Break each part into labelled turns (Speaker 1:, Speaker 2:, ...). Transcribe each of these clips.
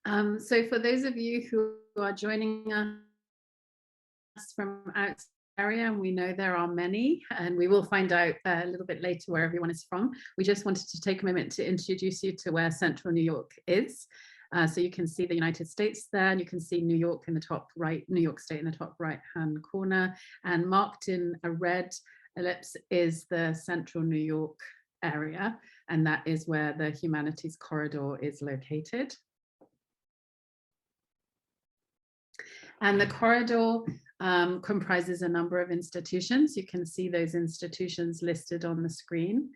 Speaker 1: So for those of you who are joining us from outside the area, and we know there are many, and we will find out a little bit later where everyone is from, we just wanted to take a moment to introduce you to where Central New York is. So you can see the United States there, and you can see New York in the top right, New York State in the top right-hand corner, and marked in a red ellipse is the Central New York area, and that is where the Humanities Corridor is located. And the corridor comprises a number of institutions. You can see those institutions listed on the screen.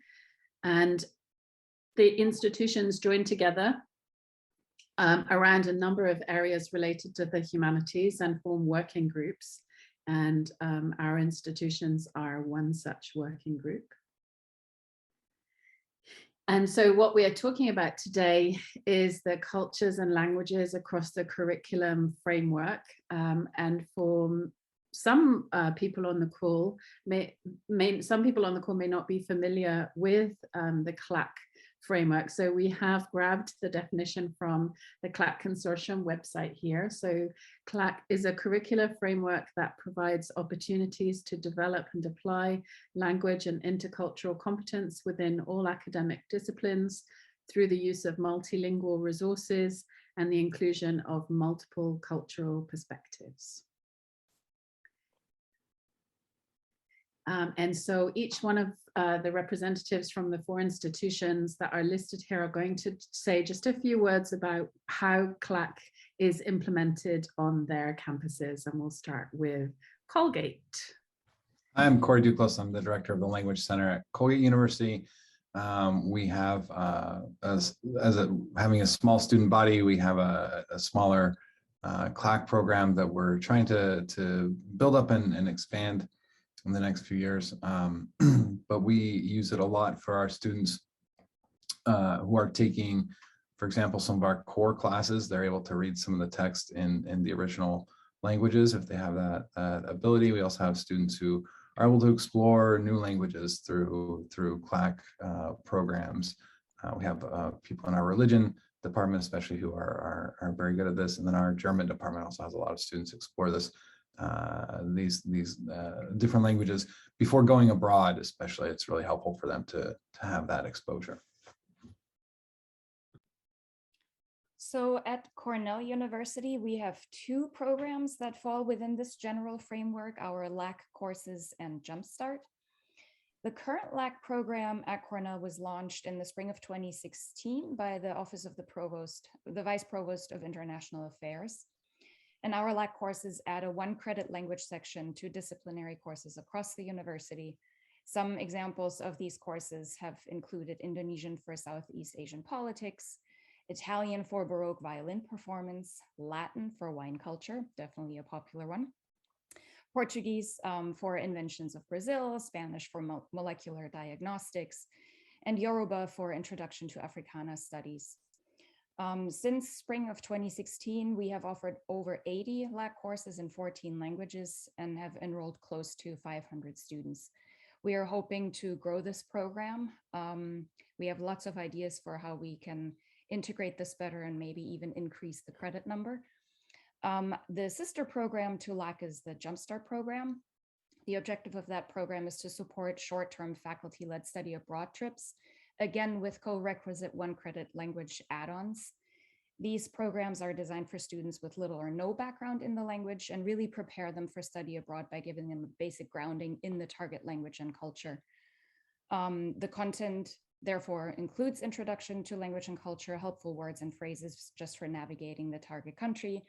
Speaker 1: And the institutions join together around a number of areas related to the humanities and form working groups. And our institutions are one such working group. And so what we are talking about today is the cultures and languages across the curriculum framework. And for some people on the call, some people on the call may not be familiar with the CLAC framework. So we have grabbed the definition from the CLAC consortium website here. So CLAC is a curricular framework that provides opportunities to develop and apply language and intercultural competence within all academic disciplines through the use of multilingual resources and the inclusion of multiple cultural perspectives. And so each one of the representatives from the 4 institutions that are listed here are going to say just a few words about how CLAC is implemented on their campuses. And we'll start with Colgate.
Speaker 2: I'm Corey Duclos. I'm the director of the Language Center at Colgate University. We have, having a small student body, we have a smaller CLAC program that we're trying to build up and expand in the next few years, but we use it a lot for our students who are taking, for example, some of our core classes. They're able to read some of the text in the original languages if they have that ability. We also have students who are able to explore new languages through CLAC programs. We have people in our religion department, especially, who are very good at this, and then our German department also has a lot of students explore this. These different languages before going abroad, especially. It's really helpful for them to have that exposure.
Speaker 3: So at Cornell University, we have 2 programs that fall within this general framework, our LAC courses and Jumpstart. The current LAC program at Cornell was launched in the spring of 2016 by the Office of the Provost, the Vice Provost of International Affairs. And our LAC courses add a 1-credit language section to disciplinary courses across the university. Some examples of these courses have included Indonesian for Southeast Asian politics, Italian for Baroque violin performance, Latin for wine culture, definitely a popular one, Portuguese for inventions of Brazil, Spanish for molecular diagnostics, and Yoruba for introduction to Africana studies. Since spring of 2016, we have offered over 80 LAC courses in 14 languages and have enrolled close to 500 students. We are hoping to grow this program. We have lots of ideas for how we can integrate this better and maybe even increase the credit number. The sister program to LAC is the Jumpstart program. The objective of that program is to support short-term faculty-led study abroad trips, again with co-requisite 1-credit language add-ons. These programs are designed for students with little or no background in the language and really prepare them for study abroad by giving them a basic grounding in the target language and culture. The content therefore includes introduction to language and culture, helpful words and phrases just for navigating the target country.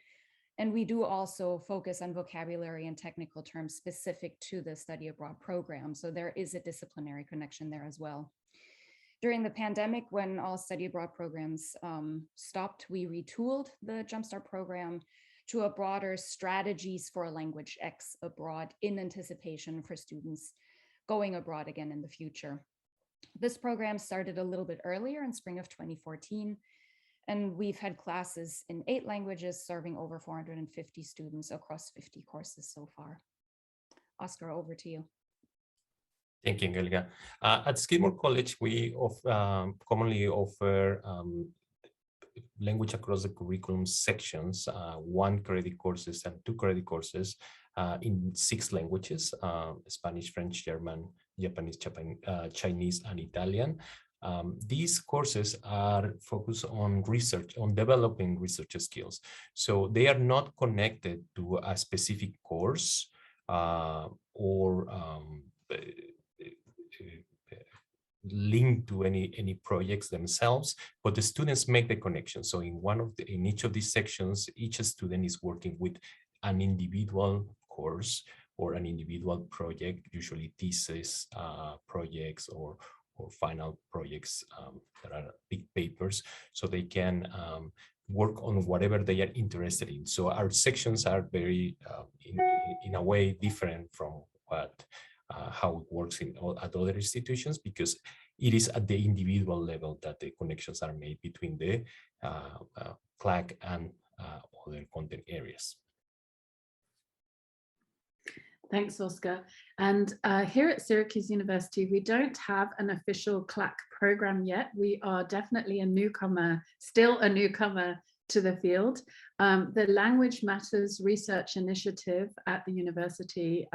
Speaker 3: And we do also focus on vocabulary and technical terms specific to the study abroad program. So there is a disciplinary connection there as well. During the pandemic, when all study abroad programs stopped, we retooled the Jumpstart program to a broader strategies for language X abroad in anticipation for students going abroad again in the future. This program started a little bit earlier in spring of 2014, and we've had classes in 8 languages serving over 450 students across 50 courses so far. Oscar, over to you.
Speaker 4: Thank you, Angelica. At Skidmore College, we commonly offer language across the curriculum sections, 1 credit courses and 2 credit courses in 6 languages, Spanish, French, German, Japanese, Chinese, and Italian. These courses are focused on research, on developing research skills. So they are not connected to a specific course or linked to any projects themselves, but the students make the connection. So in each of these sections, each student is working with an individual course or an individual project, usually thesis projects or final projects that are big papers, so they can work on whatever they are interested in. So our sections are very, in a way, different from how it works at other institutions, because it is at the individual level that the connections are made between the CLAC and other content areas.
Speaker 1: Thanks, Oscar. And here at Syracuse University, we don't have an official CLAC program yet. We are definitely a newcomer, still a newcomer to the field. The Language Matters Research Initiative at the university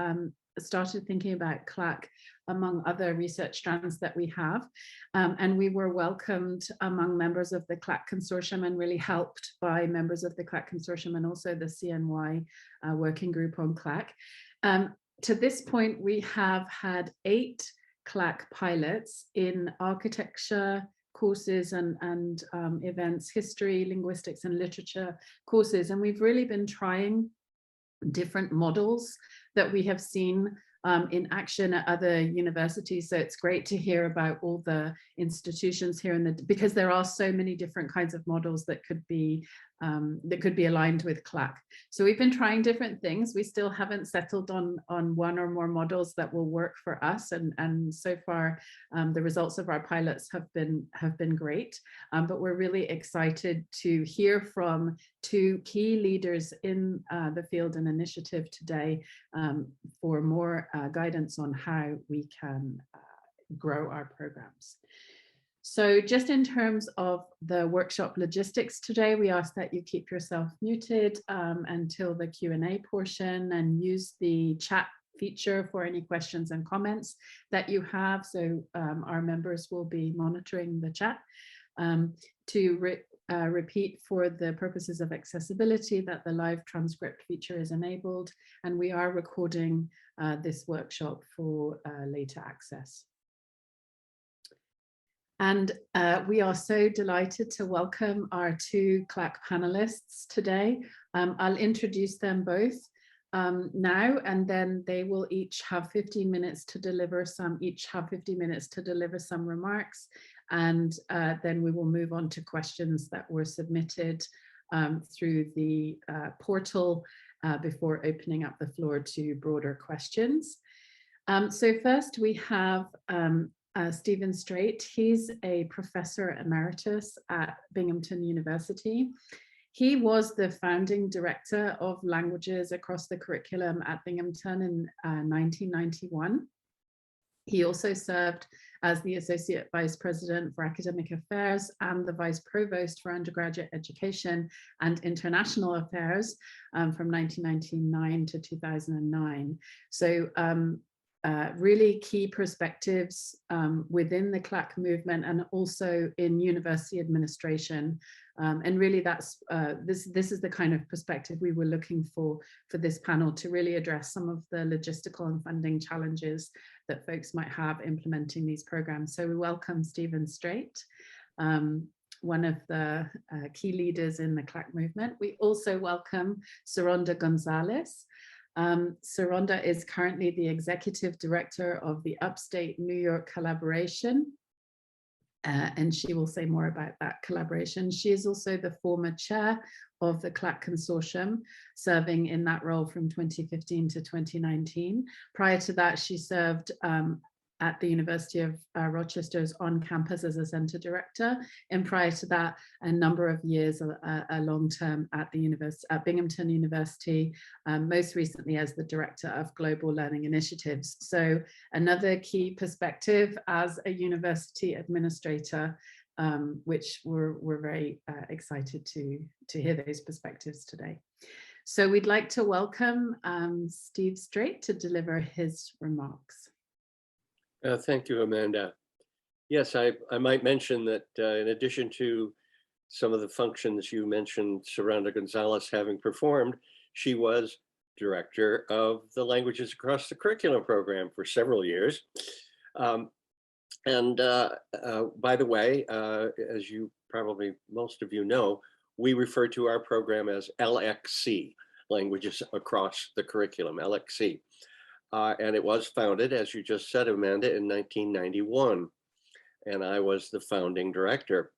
Speaker 1: started thinking about CLAC among other research strands that we have. And we were welcomed among members of the CLAC consortium and really helped by members of the CLAC consortium and also the CNY working group on CLAC. To this point, we have had 8 CLAC pilots in architecture courses and events, history, linguistics, and literature courses. And we've really been trying different models that we have seen in action at other universities. So it's great to hear about all the institutions here because there are so many different kinds of models that could be aligned with CLAC. So we've been trying different things. We still haven't settled on one or more models that will work for us. And so far, the results of our pilots have been great. But we're really excited to hear from 2 key leaders in the field and initiative today for more guidance on how we can grow our programs. So just in terms of the workshop logistics today, we ask that you keep yourself muted until the Q&A portion and use the chat feature for any questions and comments that you have. So our members will be monitoring the chat. Repeat for the purposes of accessibility that the live transcript feature is enabled, and we are recording this workshop for later access. And we are so delighted to welcome our 2 CLAC panelists today. I'll introduce them both now, and then they will each have 15 minutes to deliver some remarks. And then we will move on to questions that were submitted through the portal before opening up the floor to broader questions. So first we have Stephen Straight. He's a professor emeritus at Binghamton University. He was the founding director of languages across the curriculum at Binghamton in 1991. He also served as the Associate Vice President for Academic Affairs and the Vice Provost for Undergraduate Education and International Affairs from 1999 to 2009. So really key perspectives within the CLAC movement and also in university administration. And really that's, this is the kind of perspective we were looking for this panel to really address some of the logistical and funding challenges that folks might have implementing these programs. So we welcome Stephen Straight, one of the key leaders in the CLAC movement. We also welcome Saronda Gonzalez. Saronda is currently the executive director of the Upstate New York Collaboration, and she will say more about that collaboration. She is also the former chair of the CLAC Consortium, serving in that role from 2015 to 2019. Prior to that, she served at the University of Rochester's on campus as a center director, and prior to that, a number of years, a long term at Binghamton University, most recently as the director of global learning initiatives. So another key perspective as a university administrator which we're very excited to hear those perspectives today. So we'd like to welcome Steve Straight to deliver his remarks.
Speaker 5: Thank you, Amanda. Yes, I might mention that in addition to some of the functions you mentioned Saranda Gonzalez having performed, she was director of the Languages Across the Curriculum program for several years. By the way, as you probably most of you know, we refer to our program as LXC, Languages Across the Curriculum, LXC. And it was founded, as you just said, Amanda, in 1991. And I was the founding director.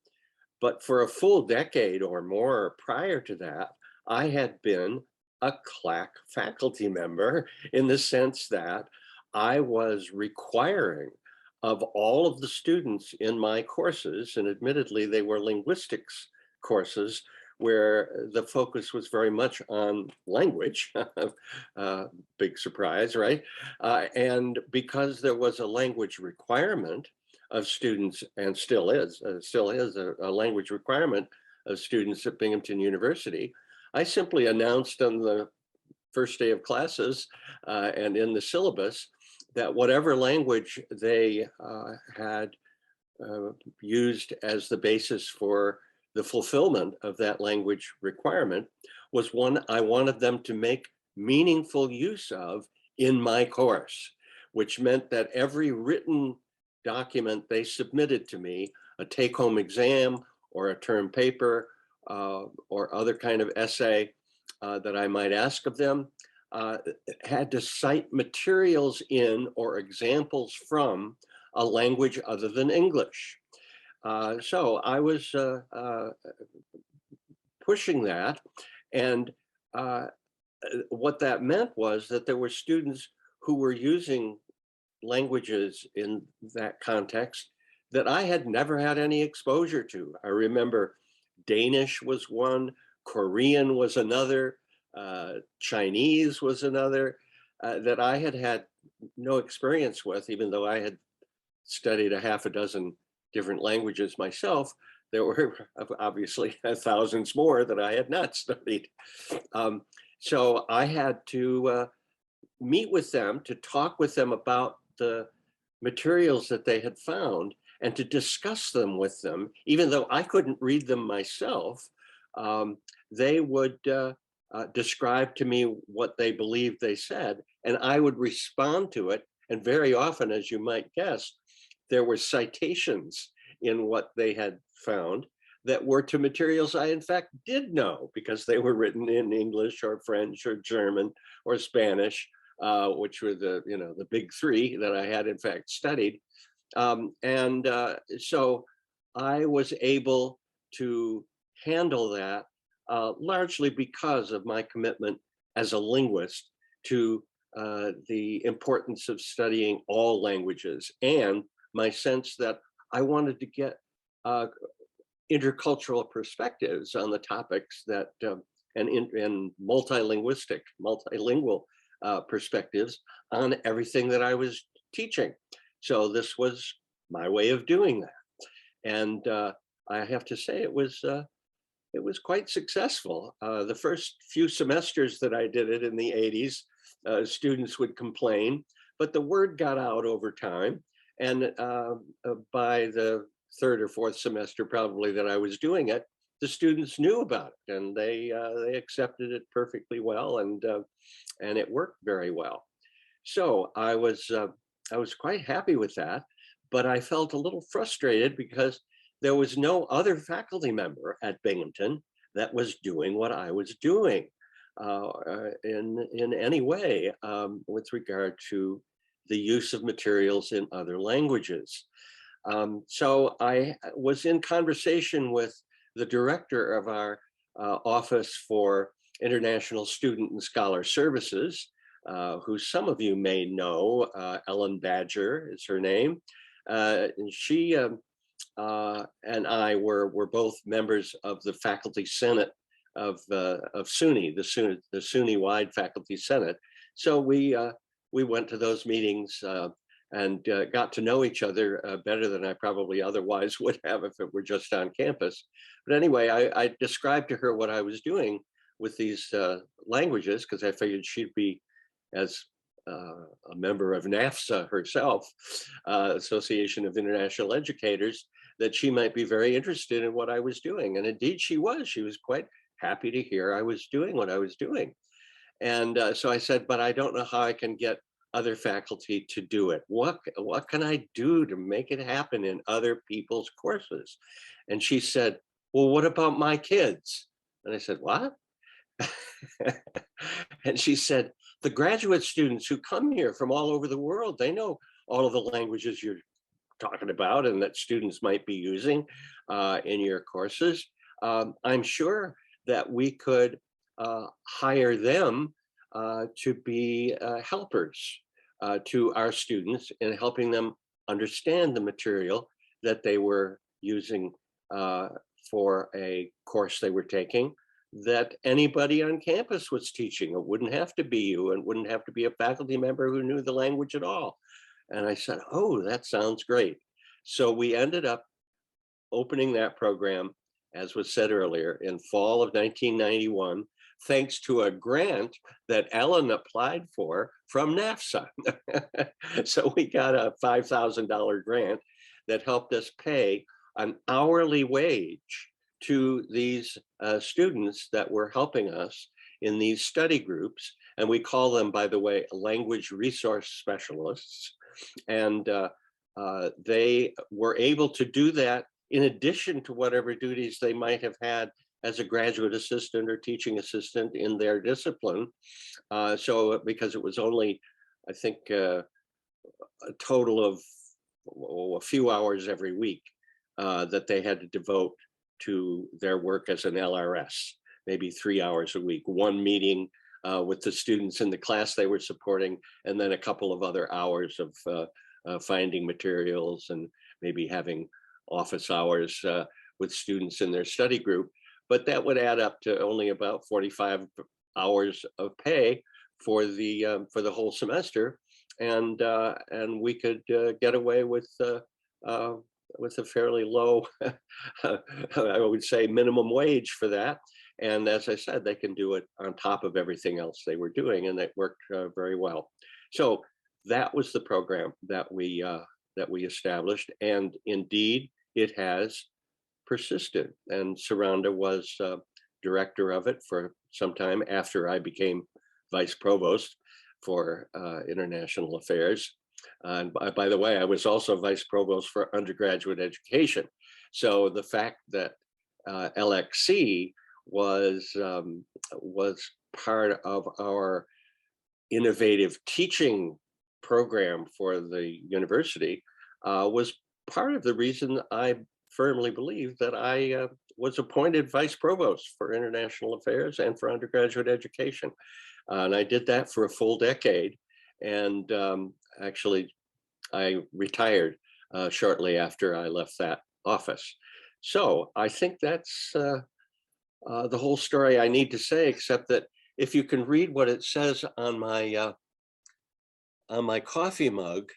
Speaker 5: But for a full decade or more prior to that, I had been a CLAC faculty member in the sense that I was requiring of all of the students in my courses, and admittedly they were linguistics courses where the focus was very much on language, big surprise, right? And because there was a language requirement of students, and still is a language requirement of students at Binghamton University, I simply announced on the first day of classes and in the syllabus that whatever language they had used as the basis for the fulfillment of that language requirement was one I wanted them to make meaningful use of in my course, which meant that every written document they submitted to me, a take-home exam or a term paper or other kind of essay that I might ask of them, had to cite materials in or examples from a language other than English. So I was pushing that, and what that meant was that there were students who were using languages in that context that I had never had any exposure to. I remember Danish was one, Korean was another, Chinese was another, that I had had no experience with, even though I had studied a half a dozen different languages myself. There were obviously thousands more that I had not studied. So I had to meet with them, to talk with them about the materials that they had found and to discuss them with them. Even though I couldn't read them myself, they would describe to me what they believed they said, and I would respond to it. And very often, as you might guess, there were citations in what they had found that were to materials I in fact did know, because they were written in English or French or German or Spanish, which were the big three that I had in fact studied. So I was able to handle that largely because of my commitment as a linguist to the importance of studying all languages, and my sense that I wanted to get intercultural perspectives on the topics that, and multilingual perspectives on everything that I was teaching. So this was my way of doing that. And I have to say it was quite successful. The first few semesters that I did it in the 80s, students would complain, but the word got out over time. And by the third or fourth semester, probably, that I was doing it, the students knew about it, and they accepted it perfectly well, and it worked very well. So I was quite happy with that, but I felt a little frustrated because there was no other faculty member at Binghamton that was doing what I was doing in any way with regard to the use of materials in other languages. So I was in conversation with the director of our Office for International Student and Scholar Services, who some of you may know. Ellen Badger is her name. And she and I were both members of the Faculty Senate of SUNY, the SUNY-wide Faculty Senate. So we went to those meetings and got to know each other better than I probably otherwise would have if it were just on campus. But anyway, I described to her what I was doing with these languages, because I figured she'd be, as a member of NAFSA herself, Association of International Educators, that she might be very interested in what I was doing. And indeed she was. She was quite happy to hear I was doing what I was doing. And so I said, but I don't know how I can get other faculty to do it. What can I do to make it happen in other people's courses? And she said, well, what about my kids? And I said, what? And she said, the graduate students who come here from all over the world, they know all of the languages you're talking about and that students might be using in your courses. I'm sure that we could hire them to be helpers to our students in helping them understand the material that they were using for a course they were taking, that anybody on campus was teaching. It wouldn't have to be you, and wouldn't have to be a faculty member who knew the language at all. And I said, oh, that sounds great. So we ended up opening that program, as was said earlier, in fall of 1991, thanks to a grant that Ellen applied for from NAFSA. So we got a $5,000 grant that helped us pay an hourly wage to these students that were helping us in these study groups. And we call them, by the way, language resource specialists. And they were able to do that in addition to whatever duties they might have had as a graduate assistant or teaching assistant in their discipline. So because it was only, I think, a total of a few hours every week that they had to devote to their work as an LRS, maybe 3 hours a week, one meeting with the students in the class they were supporting, and then a couple of other hours of finding materials and maybe having office hours with students in their study group. But that would add up to only about 45 hours of pay for the whole semester, and we could get away with a fairly low, I would say, minimum wage for that. And as I said, they can do it on top of everything else they were doing, and it worked very well. So that was the program that we established, and indeed it has persisted. And Saranda was director of it for some time after I became vice provost for international affairs. And by the way, I was also vice provost for undergraduate education. So the fact that LXC was part of our innovative teaching program for the university was part of the reason I firmly believe that I was appointed vice provost for international affairs and for undergraduate education. And I did that for a full decade. And actually, I retired shortly after I left that office. So I think that's the whole story I need to say, except that if you can read what it says on my coffee mug,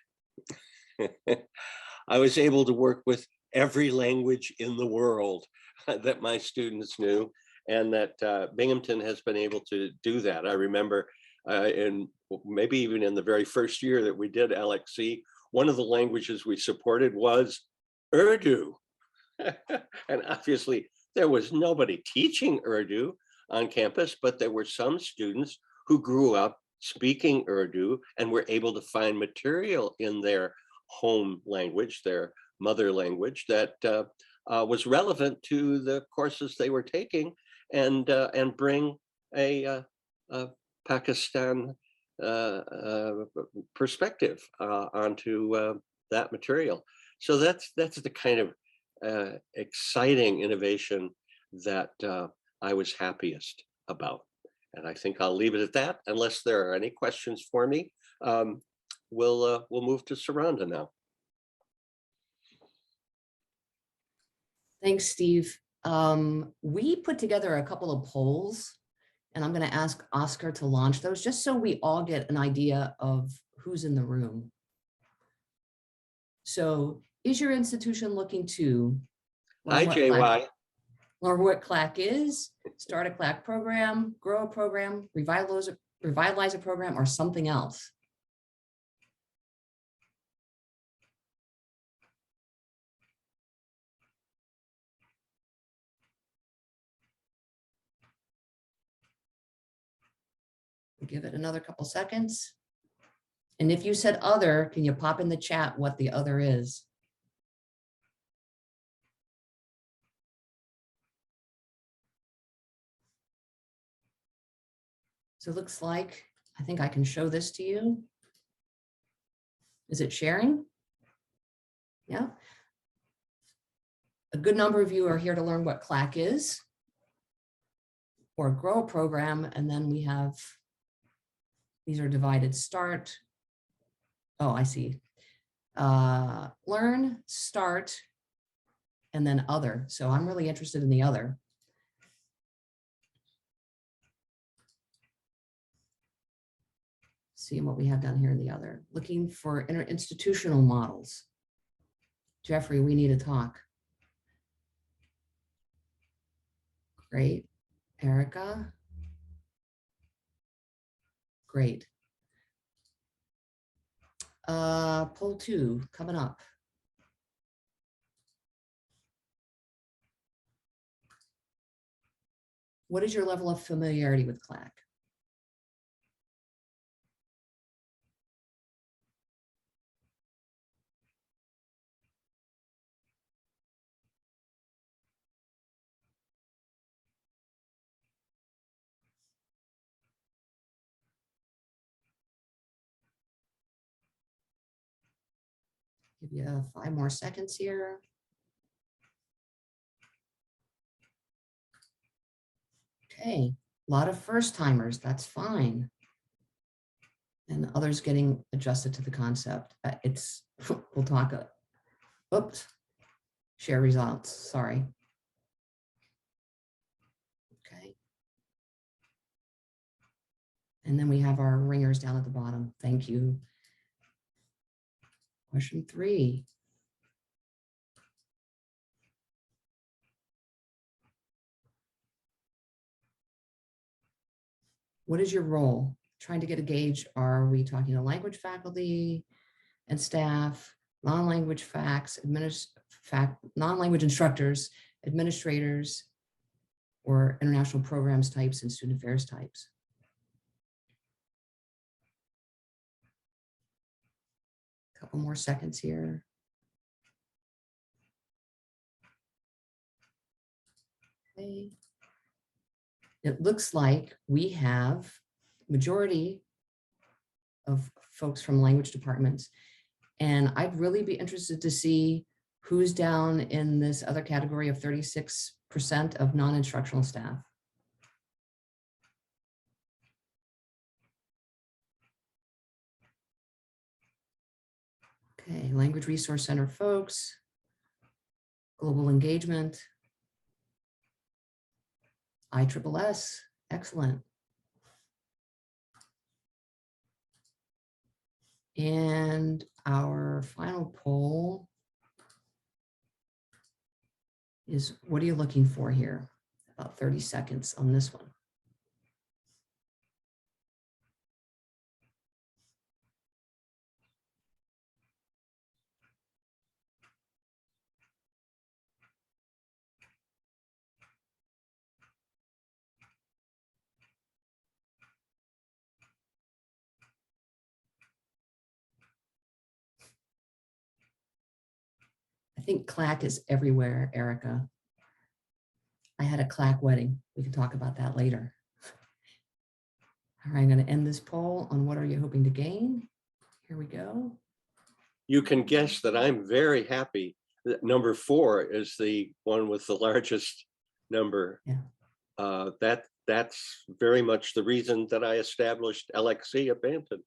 Speaker 5: I was able to work with every language in the world that my students knew, and that Binghamton has been able to do that. I remember in maybe even in the very first year that we did LXC, one of the languages we supported was Urdu. And obviously there was nobody teaching Urdu on campus, but there were some students who grew up speaking Urdu and were able to find material in their home language, their mother language, that was relevant to the courses they were taking, and bring a Pakistan perspective onto that material. So that's the kind of exciting innovation that I was happiest about. And I think I'll leave it at that, unless there are any questions for me. We'll move to Saranda now.
Speaker 6: Thanks, Steve. We put together a couple of polls, and I'm going to ask Oscar to launch those just so we all get an idea of who's in the room. So is your institution looking to
Speaker 5: Hi, JY.
Speaker 6: learn what CLAC is, start a CLAC program, grow a program, revitalize a program, or something else? Give it another couple seconds. And if you said other, can you pop in the chat what the other is? So it looks like, I think I can show this to you. Is it sharing? Yeah. A good number of you are here to learn what CLAC is or grow a program. And then we have, these are divided: start. Oh, I see. Learn, start, and then other. So I'm really interested in the other. Seeing what we have down here in the other. Looking for interinstitutional models. Jeffrey, we need to talk. Great. Erica. Great. Poll 2 coming up. What is your level of familiarity with CLAC? Give you 5 more seconds here. Okay, a lot of first timers, that's fine. And others getting adjusted to the concept. We'll talk, oops, share results, sorry. Okay. And then we have our ringers down at the bottom. Thank you. Question 3. What is your role? Trying to get a gauge. Are we talking to language faculty and staff, non-language non-language instructors, administrators, or international programs types and student affairs types? A couple more seconds here. Okay. It looks like we have majority of folks from language departments, and I'd really be interested to see who's down in this other category of 36% of non-instructional staff. Okay, Language Resource Center folks, global engagement, ISSS, excellent. And our final poll is, what are you looking for here? About 30 seconds on this one. I think CLAC is everywhere, Erica. I had a CLAC wedding. We can talk about that later. All right, I'm going to end this poll on what are you hoping to gain? Here we go.
Speaker 5: You can guess that I'm very happy that number 4 is the one with the largest number.
Speaker 6: Yeah.
Speaker 5: That's very much the reason that I established LXC at Banton.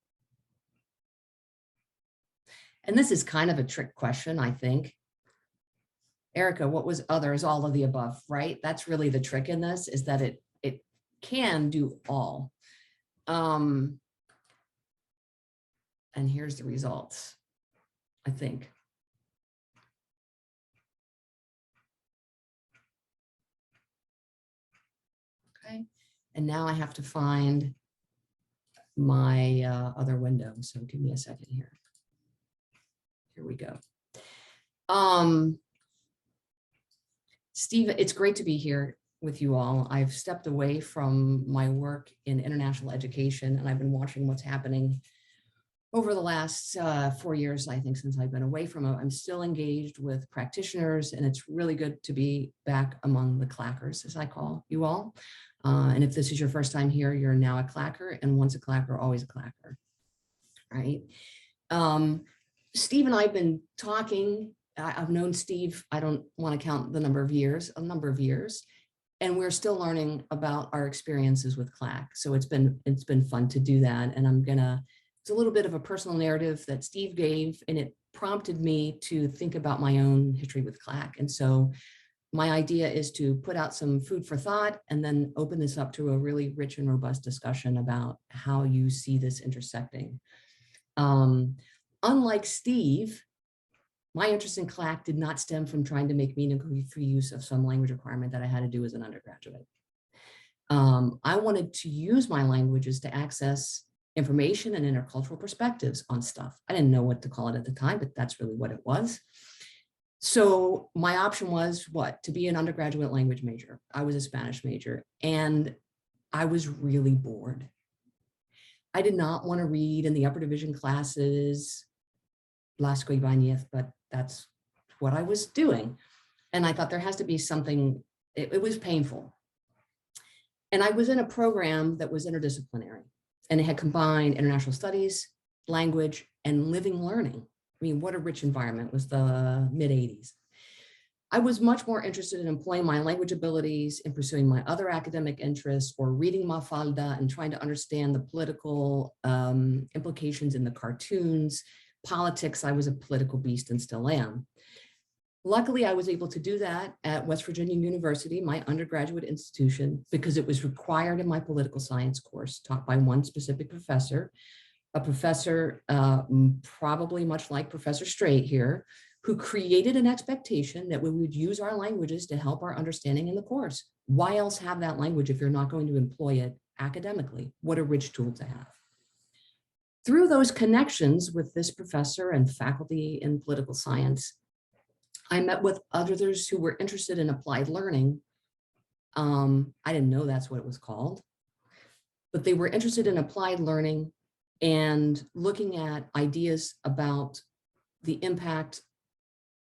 Speaker 6: And this is kind of a trick question, I think. Erica, what was other is all of the above, right? That's really the trick in this, is that it can do all. And here's the results, I think. And now I have to find my other window. So give me a second here. Here we go. Steve, it's great to be here with you all. I've stepped away from my work in international education, and I've been watching what's happening over the last 4 years, I think, since I've been away from it. I'm still engaged with practitioners, and it's really good to be back among the clackers, as I call you all. And if this is your first time here, you're now a clacker, and once a clacker, always a clacker, right? Steve and I have been talking. I've known Steve, I don't want to count the number of years, and we're still learning about our experiences with CLAC. So it's been fun to do that. And it's a little bit of a personal narrative that Steve gave, and it prompted me to think about my own history with CLAC. And so my idea is to put out some food for thought and then open this up to a really rich and robust discussion about how you see this intersecting. Unlike Steve, my interest in CLAC did not stem from trying to make meaningful use of some language requirement that I had to do as an undergraduate. I wanted to use my languages to access information and intercultural perspectives on stuff. I didn't know what to call it at the time, but that's really what it was. So my option was what? To be an undergraduate language major. I was a Spanish major, and I was really bored. I did not want to read in the upper division classes Blasco Ibanez, but that's what I was doing. And I thought there has to be something, it was painful. And I was in a program that was interdisciplinary, and it had combined international studies, language, and living learning. I mean, what a rich environment. It was the mid-'80s. I was much more interested in employing my language abilities in pursuing my other academic interests, or reading Mafalda and trying to understand the political implications in the cartoons. Politics, I was a political beast and still am. Luckily, I was able to do that at West Virginia University, my undergraduate institution, because it was required in my political science course taught by one specific professor, a professor probably much like Professor Strait here, who created an expectation that we would use our languages to help our understanding in the course. Why else have that language if you're not going to employ it academically? What a rich tool to have. Through those connections with this professor and faculty in political science, I met with others who were interested in applied learning. I didn't know that's what it was called, but they were interested in applied learning and looking at ideas about the impact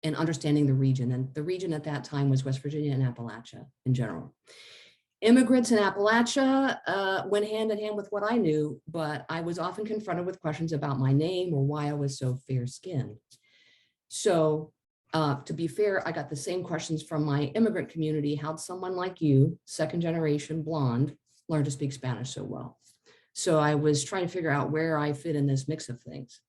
Speaker 6: and understanding the region. And the region at that time was West Virginia and Appalachia in general. Immigrants in Appalachia went hand in hand with what I knew, but I was often confronted with questions about my name or why I was so fair-skinned. So to be fair, I got the same questions from my immigrant community. How'd someone like you, second generation blonde, learn to speak Spanish so well? So I was trying to figure out where I fit in this mix of things.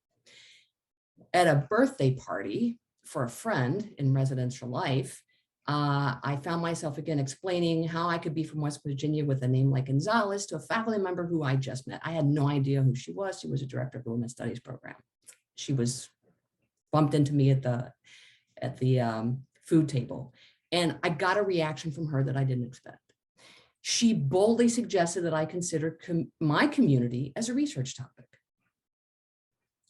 Speaker 6: At a birthday party for a friend in residential life, I found myself again explaining how I could be from West Virginia with a name like Gonzalez to a faculty member who I just met. I had no idea who she was. She was a director of the Women's Studies program. She was bumped into me at the food table, and I got a reaction from her that I didn't expect. She boldly suggested that I consider my community as a research topic.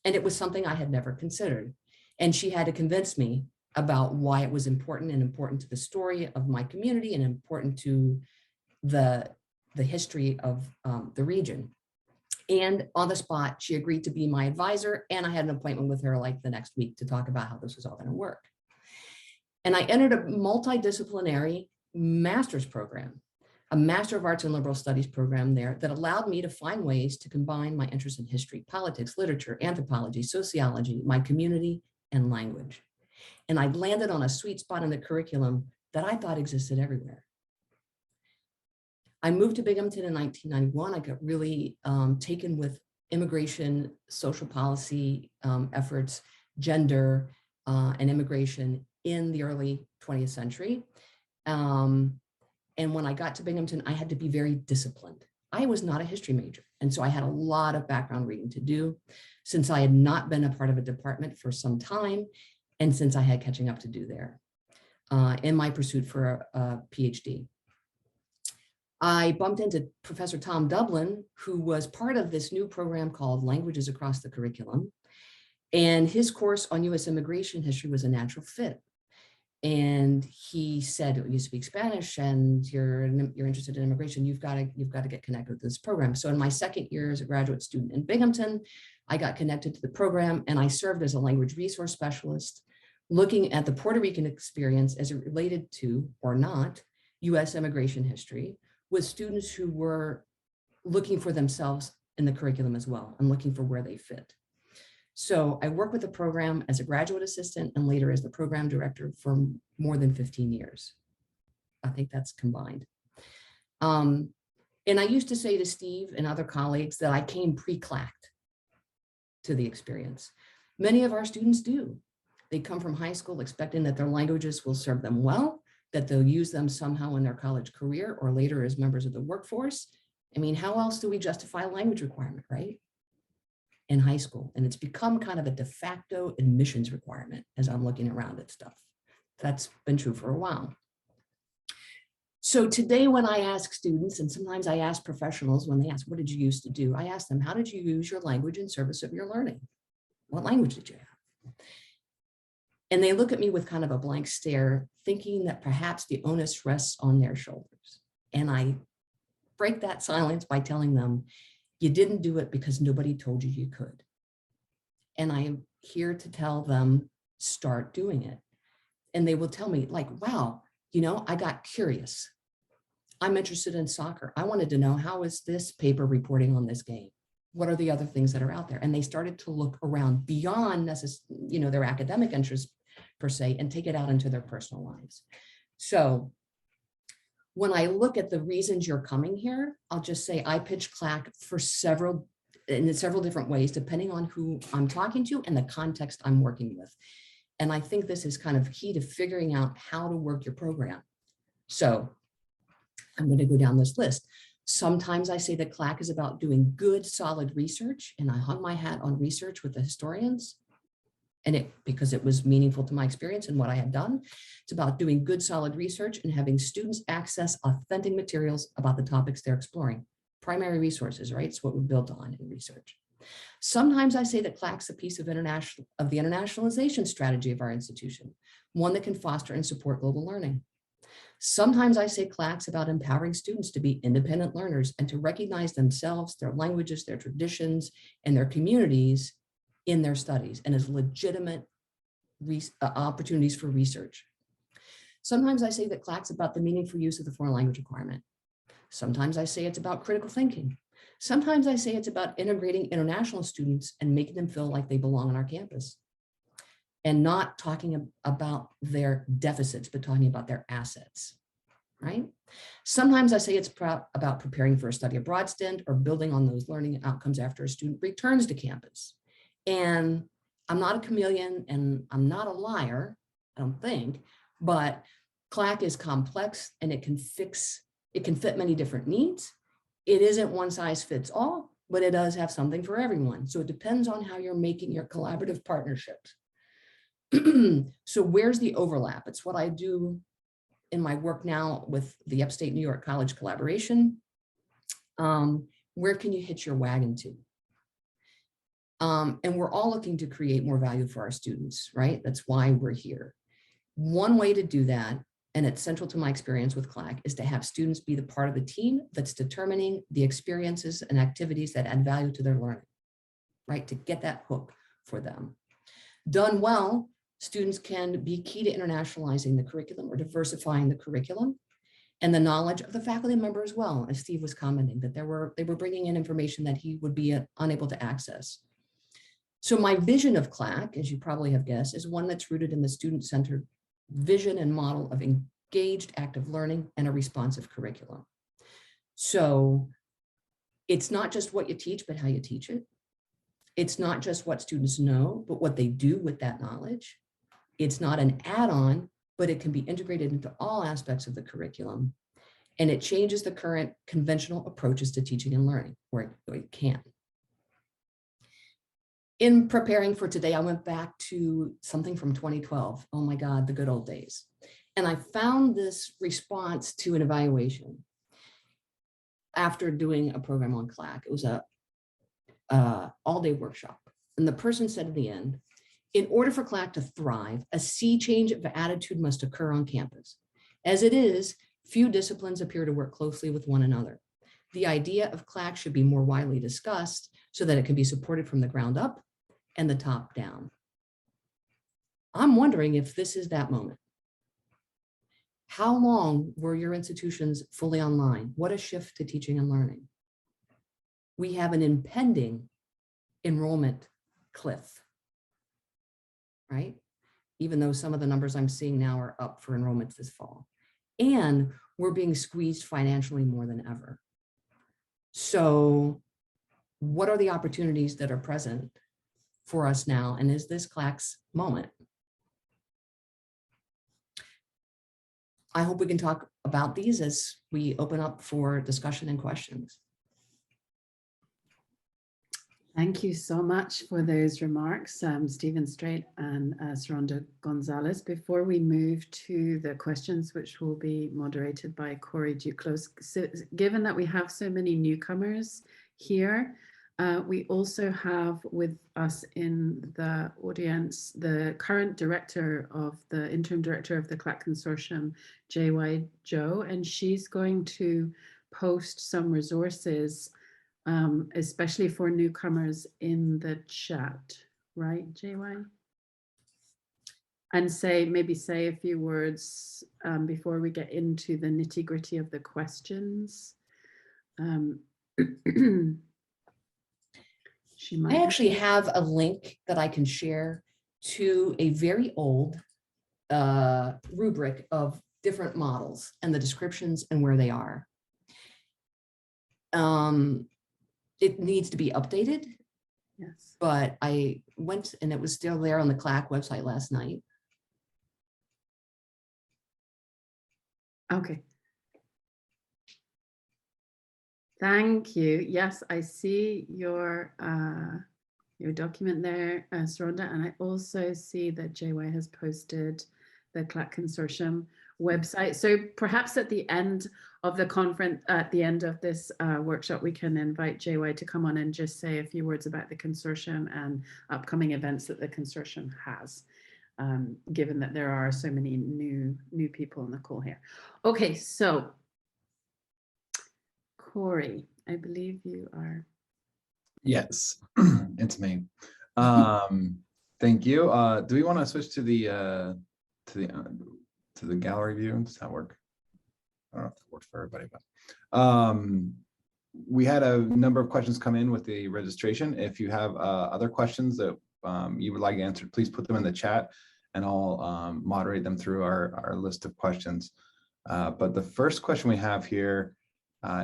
Speaker 6: And it was something I had never considered. And she had to convince me about why it was important, and important to the story of my community, and important to the history of the region. And on the spot, she agreed to be my advisor, and I had an appointment with her like the next week to talk about how this was all going to work. And I entered a multidisciplinary master's program, a Master of Arts and Liberal Studies program there that allowed me to find ways to combine my interest in history, politics, literature, anthropology, sociology, my community, and language. And I landed on a sweet spot in the curriculum that I thought existed everywhere. I moved to Binghamton in 1991. I got really taken with immigration, social policy efforts, gender, and immigration in the early 20th century. And when I got to Binghamton, I had to be very disciplined. I was not a history major, and so I had a lot of background reading to do, since I had not been a part of a department for some time, and since I had catching up to do there in my pursuit for a PhD. I bumped into Professor Tom Dublin, who was part of this new program called Languages Across the Curriculum. And his course on US immigration history was a natural fit. And he said, you speak Spanish and you're interested in immigration, you've got to get connected with this program. So in my second year as a graduate student in Binghamton, I got connected to the program and I served as a language resource specialist, looking at the Puerto Rican experience as it related to, or not, US immigration history, with students who were looking for themselves in the curriculum as well and looking for where they fit. So I worked with the program as a graduate assistant and later as the program director for more than 15 years. I think that's combined. And I used to say to Steve and other colleagues that I came pre-CLAC'd to the experience. Many of our students do. They come from high school expecting that their languages will serve them well, that they'll use them somehow in their college career or later as members of the workforce. I mean, how else do we justify a language requirement, right? In high school. And it's become kind of a de facto admissions requirement as I'm looking around at stuff. That's been true for a while. So today when I ask students, and sometimes I ask professionals when they ask, what did you used to do? I ask them, how did you use your language in service of your learning? What language did you have? And they look at me with kind of a blank stare, thinking that perhaps the onus rests on their shoulders. And I break that silence by telling them, you didn't do it because nobody told you you could. And I'm here to tell them, start doing it. And they will tell me like, wow, you know, I got curious. I'm interested in soccer. I wanted to know, how is this paper reporting on this game? What are the other things that are out there? And they started to look around beyond their academic interests per se, and take it out into their personal lives. So when I look at the reasons you're coming here, I'll just say I pitch CLAC for several different ways, depending on who I'm talking to and the context I'm working with. And I think this is kind of key to figuring out how to work your program. So I'm going to go down this list. Sometimes I say that CLAC is about doing good, solid research, and I hung my hat on research with the historians. And because it was meaningful to my experience and what I had done. It's about doing good, solid research and having students access authentic materials about the topics they're exploring. Primary resources, right? It's what we're built on in research. Sometimes I say that CLAC's a piece of the internationalization strategy of our institution, one that can foster and support global learning. Sometimes I say CLAC's about empowering students to be independent learners and to recognize themselves, their languages, their traditions, and their communities in their studies and as legitimate opportunities for research. Sometimes I say that CLAC's about the meaningful use of the foreign language requirement. Sometimes I say it's about critical thinking. Sometimes I say it's about integrating international students and making them feel like they belong on our campus and not talking about their deficits, but talking about their assets, right? Sometimes I say it's about preparing for a study abroad stint or building on those learning outcomes after a student returns to campus. And I'm not a chameleon and I'm not a liar, I don't think, but CLAC is complex and it can fit many different needs. It isn't one size fits all, but it does have something for everyone. So it depends on how you're making your collaborative partnerships. So where's the overlap? It's what I do in my work now with the Upstate New York College collaboration. Where can you hitch your wagon to? And we're all looking to create more value for our students, right? That's why we're here. One way to do that, and it's central to my experience with CLAC, is to have students be the part of the team that's determining the experiences and activities that add value to their learning, right? To get that hook for them. Done well, students can be key to internationalizing the curriculum or diversifying the curriculum and the knowledge of the faculty member as well, as Steve was commenting, that they were bringing in information that he would be unable to access. So my vision of CLAC, as you probably have guessed, is one that's rooted in the student-centered vision and model of engaged active learning and a responsive curriculum. So it's not just what you teach, but how you teach it. It's not just what students know, but what they do with that knowledge. It's not an add-on, but it can be integrated into all aspects of the curriculum. And it changes the current conventional approaches to teaching and learning, where it can. In preparing for today, I went back to something from 2012. Oh my God, the good old days. And I found this response to an evaluation. after doing a program on CLAC. It was a all-day workshop. And the person said at the end, in order for CLAC to thrive, a sea change of attitude must occur on campus. As it is, few disciplines appear to work closely with one another. The idea of CLAC should be more widely discussed so that it can be supported from the ground up and the top down. I'm wondering if this is that moment. How long were your institutions fully online? What a shift to teaching and learning. We have an impending enrollment cliff, right? Even though some of the numbers I'm seeing now are up for enrollments this fall. And we're being squeezed financially more than ever. So what are the opportunities that are present for us now? And is this CLAC's moment? I hope we can talk about these as we open up for discussion and questions.
Speaker 1: Thank you so much for those remarks, Stephen Strait and Saronda Gonzalez. Before we move to the questions, which will be moderated by Corey Duclos, so given that we have so many newcomers here, we also have with us in the audience the current interim director of the CLAC Consortium, JY Joe, and she's going to post some resources especially for newcomers in the chat, right, JY? And maybe say a few words before we get into the nitty gritty of the questions. She might.
Speaker 6: I actually have a link that I can share to a very old rubric of different models and the descriptions and where they are. It needs to be updated.
Speaker 1: Yes.
Speaker 6: But I went and it was still there on the CLAC website last night.
Speaker 1: Okay. Thank you. Yes, I see your document there, Saronda, and I also see that JY has posted the CLAC Consortium website. So perhaps at the end of the conference, at the end of this workshop, we can invite JY to come on and just say a few words about the consortium and upcoming events that the consortium has, given that there are so many new people on the call here. Okay, so Corey, I believe you are.
Speaker 2: Yes, it's me. Thank you. Do we want to switch to the gallery view? Does that work? I don't know if it works for everybody, but we had a number of questions come in with the registration. If you have other questions that you would like answered, please put them in the chat and I'll moderate them through our list of questions. But the first question we have here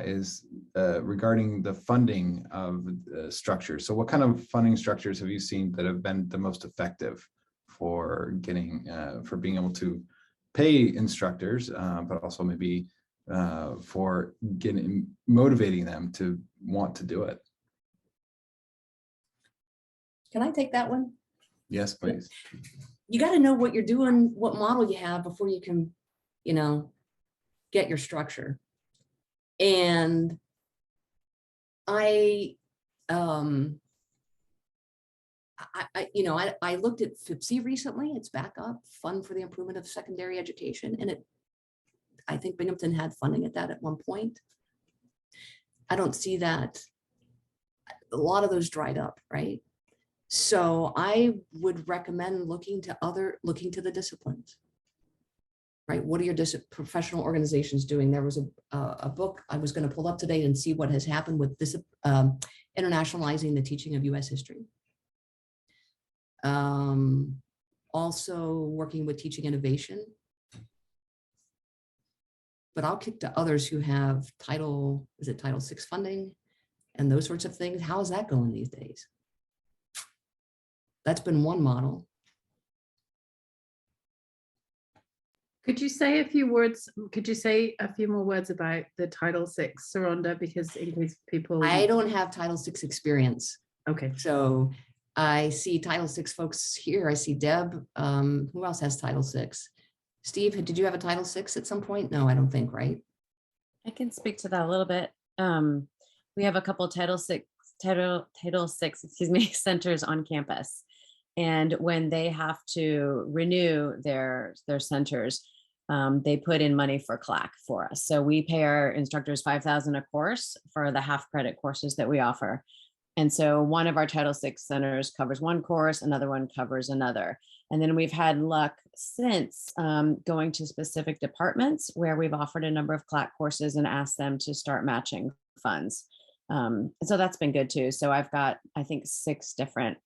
Speaker 2: is regarding the funding of structures. So what kind of funding structures have you seen that have been the most effective for getting, for being able to pay instructors, but also maybe for motivating them to want to do it?
Speaker 6: Can I take that one?
Speaker 2: Yes, please.
Speaker 6: You got to know what you're doing, what model you have before you can, get your structure. And I looked at FIPSE recently. It's back up, Fund for the Improvement of Secondary Education. And I think Binghamton had funding at that at one point. I don't see that. A lot of those dried up, right? So I would recommend looking to the disciplines, right? What are your professional organizations doing? There was a book I was going to pull up today and see what has happened with this internationalizing the teaching of US history. Also working with teaching innovation. But I'll kick to others who have Title VI funding and those sorts of things. How is that going these days? That's been one model.
Speaker 1: Could you say a few words? Could you say a few more words about the Title VI, Saronda, because in case people.
Speaker 6: I don't have Title VI experience.
Speaker 1: Okay.
Speaker 6: So I see Title VI folks here. I see Deb. Who else has Title VI? Steve, did you have a Title VI at some point? No, I don't think, right?
Speaker 7: I can speak to that a little bit. We have a couple Title VI, excuse me, centers on campus. And when they have to renew their centers, they put in money for CLAC for us. So we pay our instructors $5,000 a course for the half credit courses that we offer. And so one of our Title VI centers covers one course, another one covers another. And then we've had luck since going to specific departments where we've offered a number of CLAC courses and asked them to start matching funds. And so that's been good too. So I've got, I think, 6 different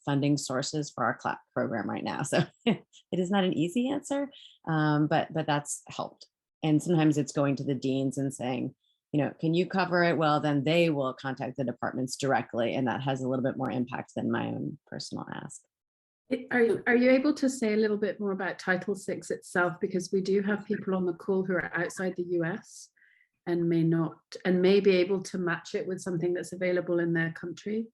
Speaker 7: funding sources for our CLAC program right now. So it is not an easy answer, but that's helped. And sometimes it's going to the deans and saying, you know, can you cover it? Well, then they will contact the departments directly, and that has a little bit more impact than my own personal ask.
Speaker 1: Are you able to say a little bit more about Title VI itself? Because we do have people on the call who are outside the US and may be able to match it with something that's available in their country.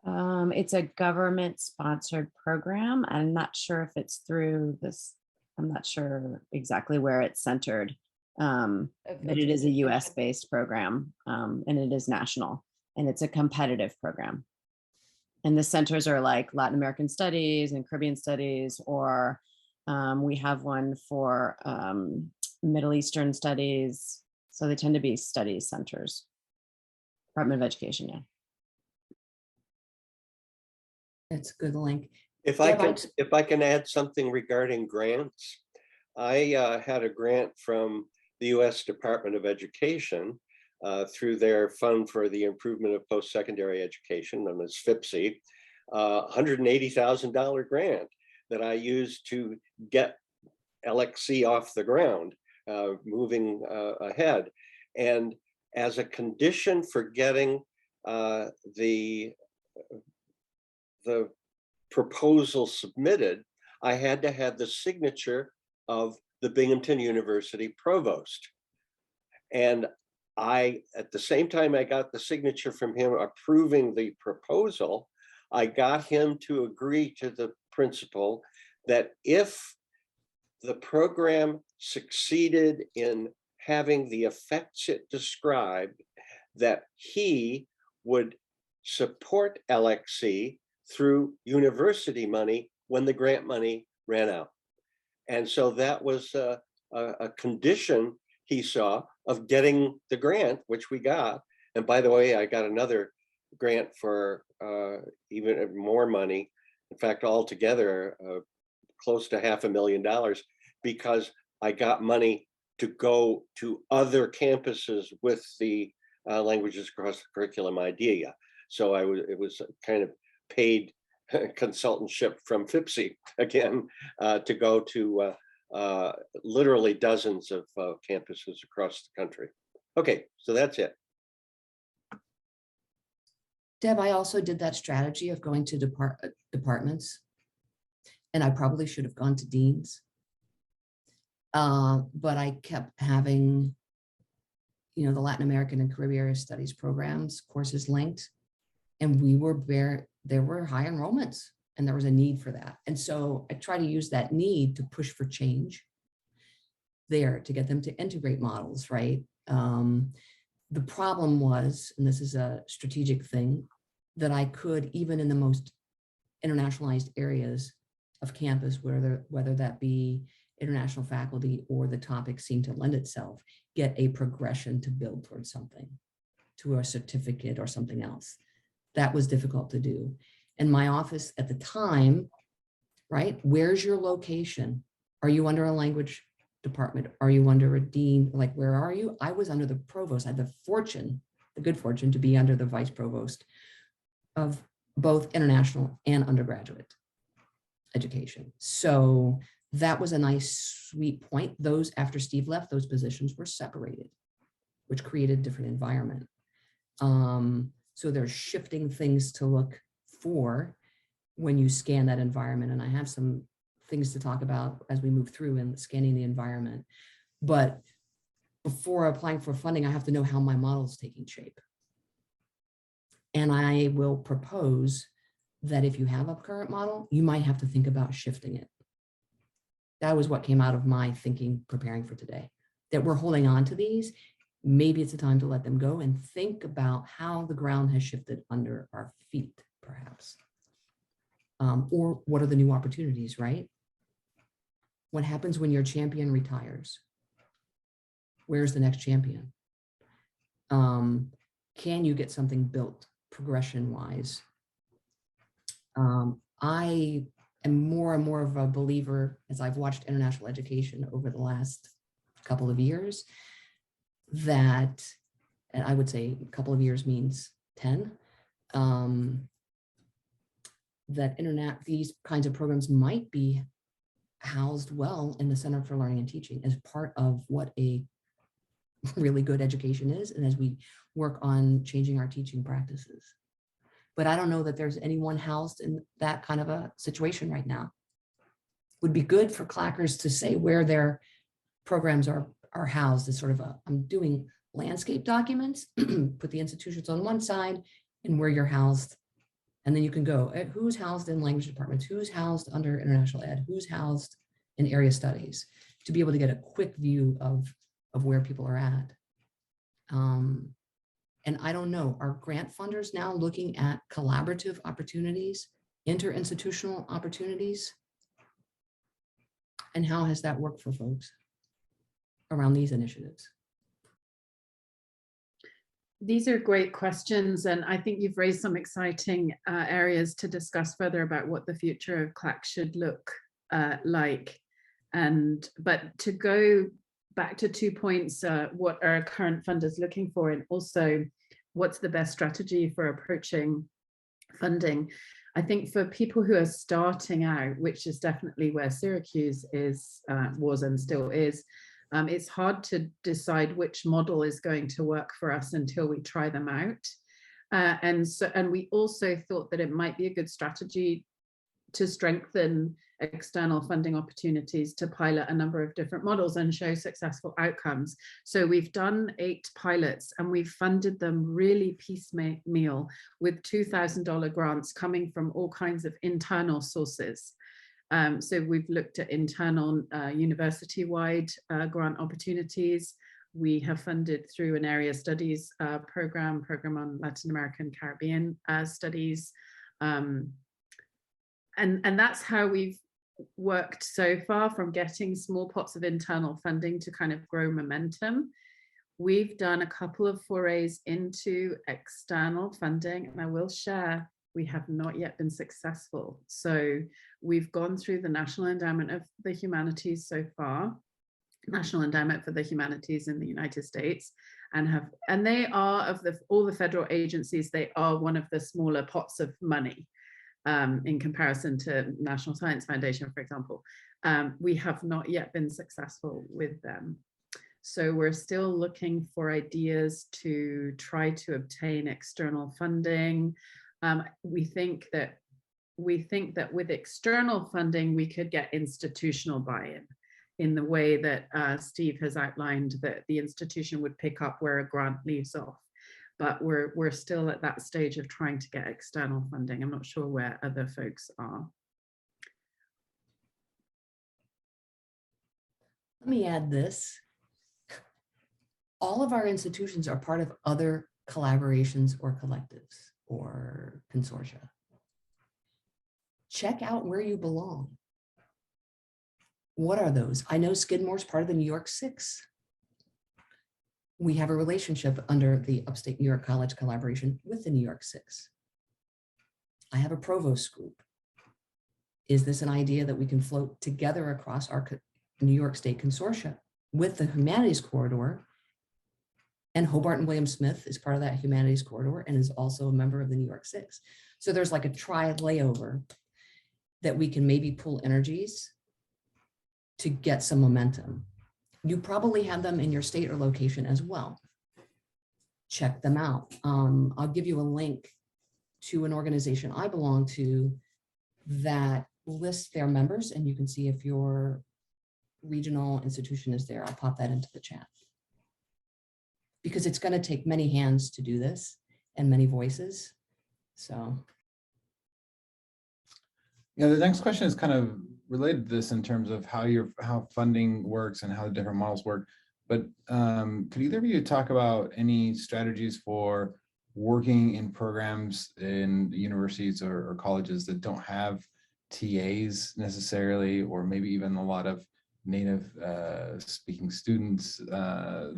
Speaker 7: It's a government sponsored program. I'm not sure if it's through this. I'm not sure exactly where it's centered. But it is a US based program, and it is national, and it's a competitive program. And the centers are like Latin American studies and Caribbean studies, or we have one for Middle Eastern studies. So they tend to be studies centers. Department of Education, yeah.
Speaker 6: That's a good link.
Speaker 5: If I can add something regarding grants, I had a grant from the U.S. Department of Education through their Fund for the Improvement of Post-Secondary Education, known as FIPSE, $180,000 grant that I used to get LXC off the ground, moving ahead. And as a condition for getting the proposal submitted, I had to have the signature of the Binghamton University provost. And at the same time I got the signature from him approving the proposal, I got him to agree to the principle that if the program succeeded in having the effects it described, that he would support LXC through university money when the grant money ran out. And so that was a condition he saw of getting the grant, which we got. And by the way, I got another grant for even more money. In fact, altogether, close to $500,000, because I got money to go to other campuses with the languages across the curriculum idea. So it was kind of paid consultantship from FIPSE again to go to literally dozens of campuses across the country. Okay, so that's it.
Speaker 6: Deb, I also did that strategy of going to departments, and I probably should have gone to deans. But I kept having, the Latin American and Caribbean studies programs, courses linked, and there were high enrollments, and there was a need for that. And so I try to use that need to push for change there to get them to integrate models, right? The problem was, and this is a strategic thing, that I could, even in the most internationalized areas of campus, whether that be international faculty or the topic seemed to lend itself, get a progression to build towards something, to a certificate or something else. That was difficult to do. And my office at the time, right? Where's your location? Are you under a language department? Are you under a dean? Like, where are you? I was under the provost. I had the good fortune to be under the vice provost of both international and undergraduate education. So that was a nice, sweet point. Those, after Steve left, those positions were separated, which created a different environment. So there's shifting things to look for when you scan that environment. And I have some things to talk about as we move through in scanning the environment. But before applying for funding, I have to know how my model is taking shape. And I will propose that if you have a current model, you might have to think about shifting it. That was what came out of my thinking preparing for today, that we're holding on to these. maybe it's a time to let them go and think about how the ground has shifted under our feet, perhaps. Or what are the new opportunities, right? What happens when your champion retires? Where's the next champion? Can you get something built progression-wise? I am more and more of a believer, as I've watched international education over the last couple of years, that, and I would say a couple of years means 10, that these kinds of programs might be housed well in the Center for Learning and Teaching as part of what a really good education is, and as we work on changing our teaching practices. But I don't know that there's anyone housed in that kind of a situation right now. Would be good for CLACers to say where their programs are housed as sort of I'm doing landscape documents, put the institutions on one side and where you're housed. And then you can go, who's housed in language departments, who's housed under international ed, who's housed in area studies, to be able to get a quick view of where people are at. And I don't know, are grant funders now looking at collaborative opportunities, interinstitutional opportunities? And how has that worked for folks around these initiatives?
Speaker 1: These are great questions, and I think you've raised some exciting areas to discuss further about what the future of CLAC should look like. But to go back to 2 points, what are current funders looking for, and also what's the best strategy for approaching funding? I think for people who are starting out, which is definitely where Syracuse was and still is, it's hard to decide which model is going to work for us until we try them out. And we also thought that it might be a good strategy to strengthen external funding opportunities to pilot a number of different models and show successful outcomes. So we've done 8 pilots and we've funded them really piecemeal with $2,000 grants coming from all kinds of internal sources. So we've looked at internal university-wide grant opportunities. We have funded through an area studies program on Latin American Caribbean studies. And that's how we've worked so far, from getting small pots of internal funding to kind of grow momentum. We've done a couple of forays into external funding, and I will share, we have not yet been successful. So we've gone through the National Endowment of the Humanities so far, National Endowment for the Humanities in the United States, and they are, of all the federal agencies, they are one of the smaller pots of money. In comparison to National Science Foundation, for example. We have not yet been successful with them. So we're still looking for ideas to try to obtain external funding. We think that with external funding, we could get institutional buy-in in the way that Steve has outlined, that the institution would pick up where a grant leaves off. But we're still at that stage of trying to get external funding. I'm not sure where other folks are.
Speaker 6: Let me add this. All of our institutions are part of other collaborations or collectives or consortia. Check out where you belong. What are those? I know Skidmore's part of the New York 6. We have a relationship under the Upstate New York College collaboration with the New York 6. I have a provost group. Is this an idea that we can float together across our New York State consortia with the Humanities Corridor? And Hobart and William Smith is part of that Humanities Corridor and is also a member of the New York 6. So there's like a tri-layover that we can maybe pull energies to get some momentum. You probably have them in your state or location as well. Check them out. I'll give you a link to an organization I belong to that lists their members, and you can see if your regional institution is there. I'll pop that into the chat. Because it's going to take many hands to do this and many voices. So.
Speaker 2: Yeah, the next question is kind of related to this in terms of how funding works and how the different models work. But could either of you talk about any strategies for working in programs in universities or colleges that don't have TAs necessarily, or maybe even a lot of native speaking students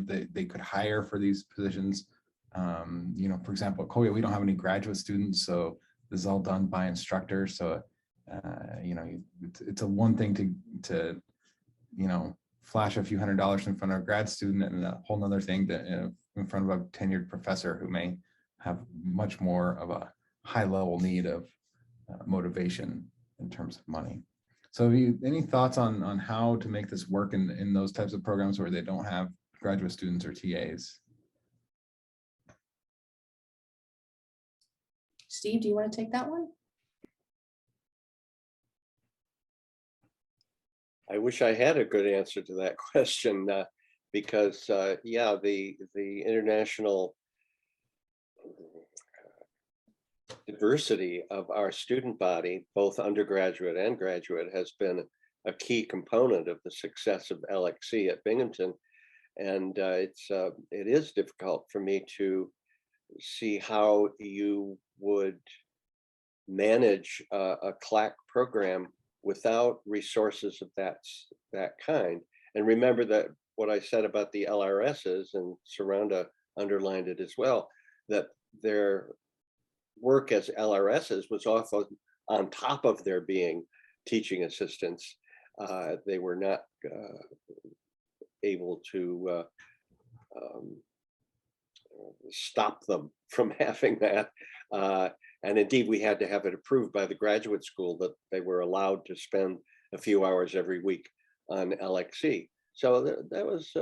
Speaker 2: they could hire for these positions? You know, for example, at Colgate, we don't have any graduate students, so this is all done by instructors. So, you know, it's a one thing to, you know, flash a few $100s in front of a grad student, and a whole nother thing to in front of a tenured professor who may have much more of a high level need of motivation in terms of money. So have you any thoughts on how to make this work in those types of programs where they don't have graduate students or TAs?
Speaker 6: Steve, do you want to take that one?
Speaker 5: I wish I had a good answer to that question, because yeah, the international diversity of our student body, both undergraduate and graduate, has been a key component of the success of LXC at Binghamton. And it is difficult for me to see how you would manage a CLAC program without resources of that kind. And remember that what I said about the LRSs, and Saranda underlined it as well, that their work as LRSs was often on top of their being teaching assistants. They were not able to stop them from having that. And indeed, we had to have it approved by the graduate school that they were allowed to spend a few hours every week on LXC. So that was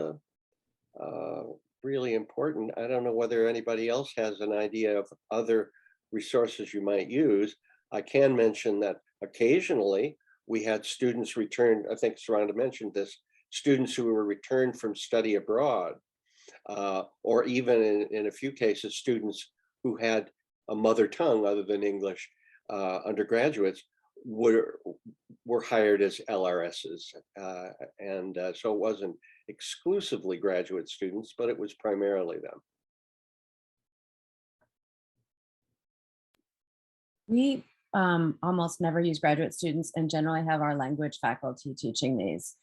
Speaker 5: really important. I don't know whether anybody else has an idea of other resources you might use. I can mention that occasionally we had students return, I think Saranda mentioned this, students who were returned from study abroad, or even in a few cases, students who had a mother tongue other than English, undergraduates were hired as LRSs. And so it wasn't exclusively graduate students, but it was primarily them.
Speaker 7: We almost never use graduate students and generally have our language faculty teaching these.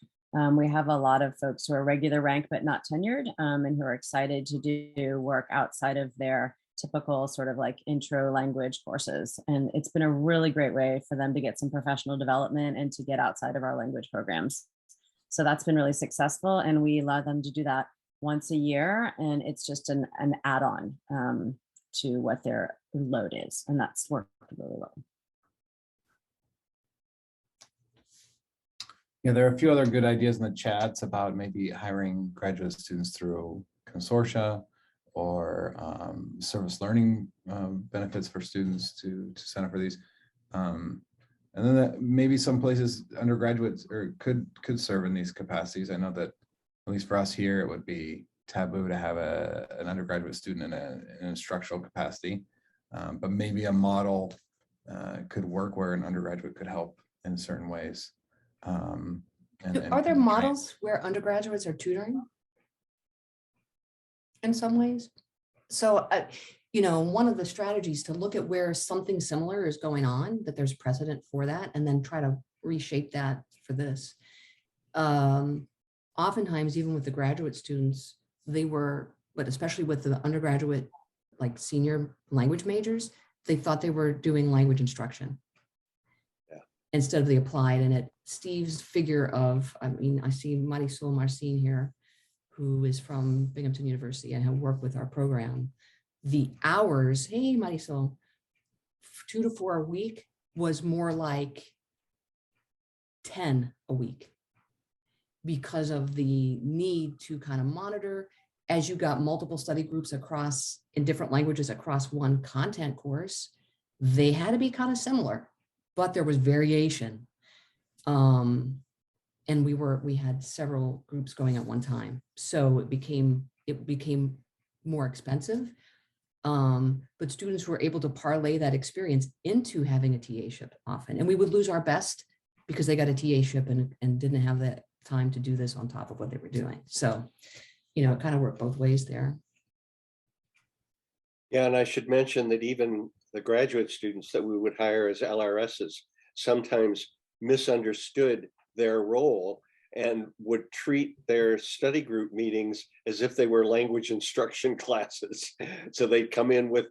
Speaker 7: We have a lot of folks who are regular rank but not tenured, and who are excited to do work outside of their typical sort of like intro language courses. And it's been a really great way for them to get some professional development and to get outside of our language programs. So that's been really successful, and we allow them to do that once a year, and it's just an add-on to what their load is, and that's worked really well.
Speaker 2: Yeah, there are a few other good ideas in the chats about maybe hiring graduate students through consortia or service learning benefits for students to sign up for these. And then maybe some places undergraduates or could serve in these capacities. I know that at least for us here, it would be taboo to have an undergraduate student in an instructional capacity, but maybe a model could work where an undergraduate could help in certain ways.
Speaker 6: Are there models where undergraduates are tutoring in some ways? So, you know, one of the strategies to look at where something similar is going on, that there's precedent for that, and then try to reshape that for this. Oftentimes, even with the graduate students, they were, but especially with the undergraduate, like senior language majors, they thought they were doing language instruction instead of the applied. And at Steve's figure of, I mean, I see Marisol Marcin here, who is from Binghamton University and have worked with our program. The hours, hey Marisol, 2 to 4 a week was more like 10 a week because of the need to kind of monitor as you got multiple study groups across in different languages across one content course. They had to be kind of similar, but there was variation. And we had several groups going at one time. So it became more expensive. But students were able to parlay that experience into having a TA-ship often. And we would lose our best because they got a TA-ship and didn't have the time to do this on top of what they were doing. So you know, it kind of worked both ways there.
Speaker 5: Yeah, and I should mention that even the graduate students that we would hire as LRSs sometimes misunderstood their role and would treat their study group meetings as if they were language instruction classes. So they'd come in with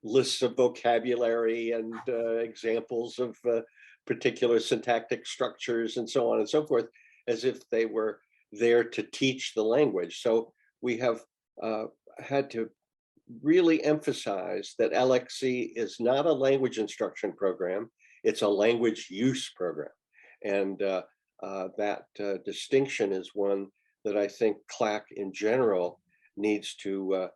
Speaker 5: lists of vocabulary and examples of particular syntactic structures and so on and so forth, as if they were there to teach the language. So we have had to really emphasize that LXC is not a language instruction program, it's a language use program. And that distinction is one that I think CLAC in general needs to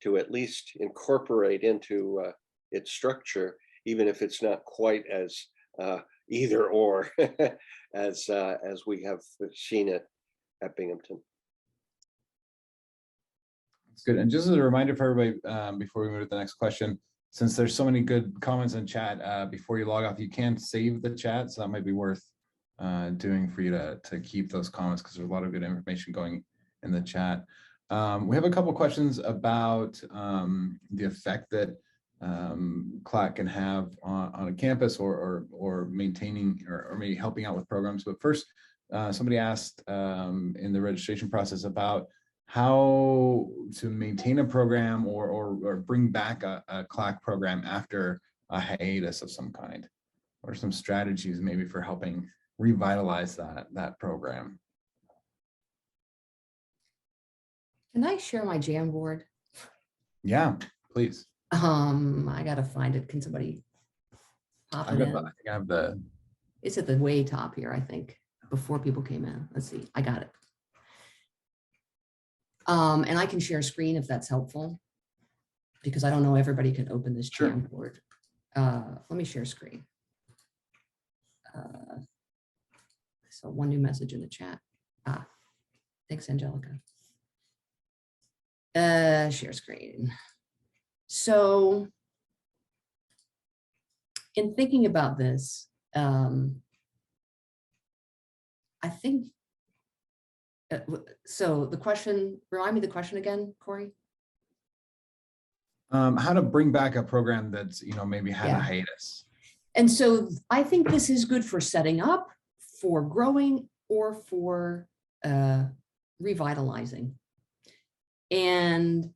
Speaker 5: at least incorporate into its structure, even if it's not quite as either or as we have seen it at Binghamton.
Speaker 2: That's good. And just as a reminder for everybody, before we move to the next question, since there's so many good comments in chat, before you log off, you can save the chat. So that might be worth doing for you to keep those comments, because there's a lot of good information going in the chat. We have a couple questions about the effect that CLAC can have on a campus or maintaining or maybe helping out with programs. But first, somebody asked in the registration process about how to maintain a program or bring back a CLAC program after a hiatus of some kind. What are some strategies maybe for helping revitalize that program?
Speaker 6: Can I share my Jamboard?
Speaker 2: Yeah, please.
Speaker 6: I gotta find it. Can somebody pop it in?
Speaker 2: I think I have the.
Speaker 6: It's at the way top here, I think, before people came in. Let's see, I got it. And I can share screen if that's helpful, because I don't know everybody can open this
Speaker 2: Sure.
Speaker 6: Jamboard. Let me share screen. So one new message in the chat. Thanks, Angelica. Share screen. So in thinking about this, I think, so the question, remind me the question again, Corey?
Speaker 2: How to bring back a program that's, maybe had a hiatus.
Speaker 6: And so I think this is good for setting up, for growing, or for revitalizing. And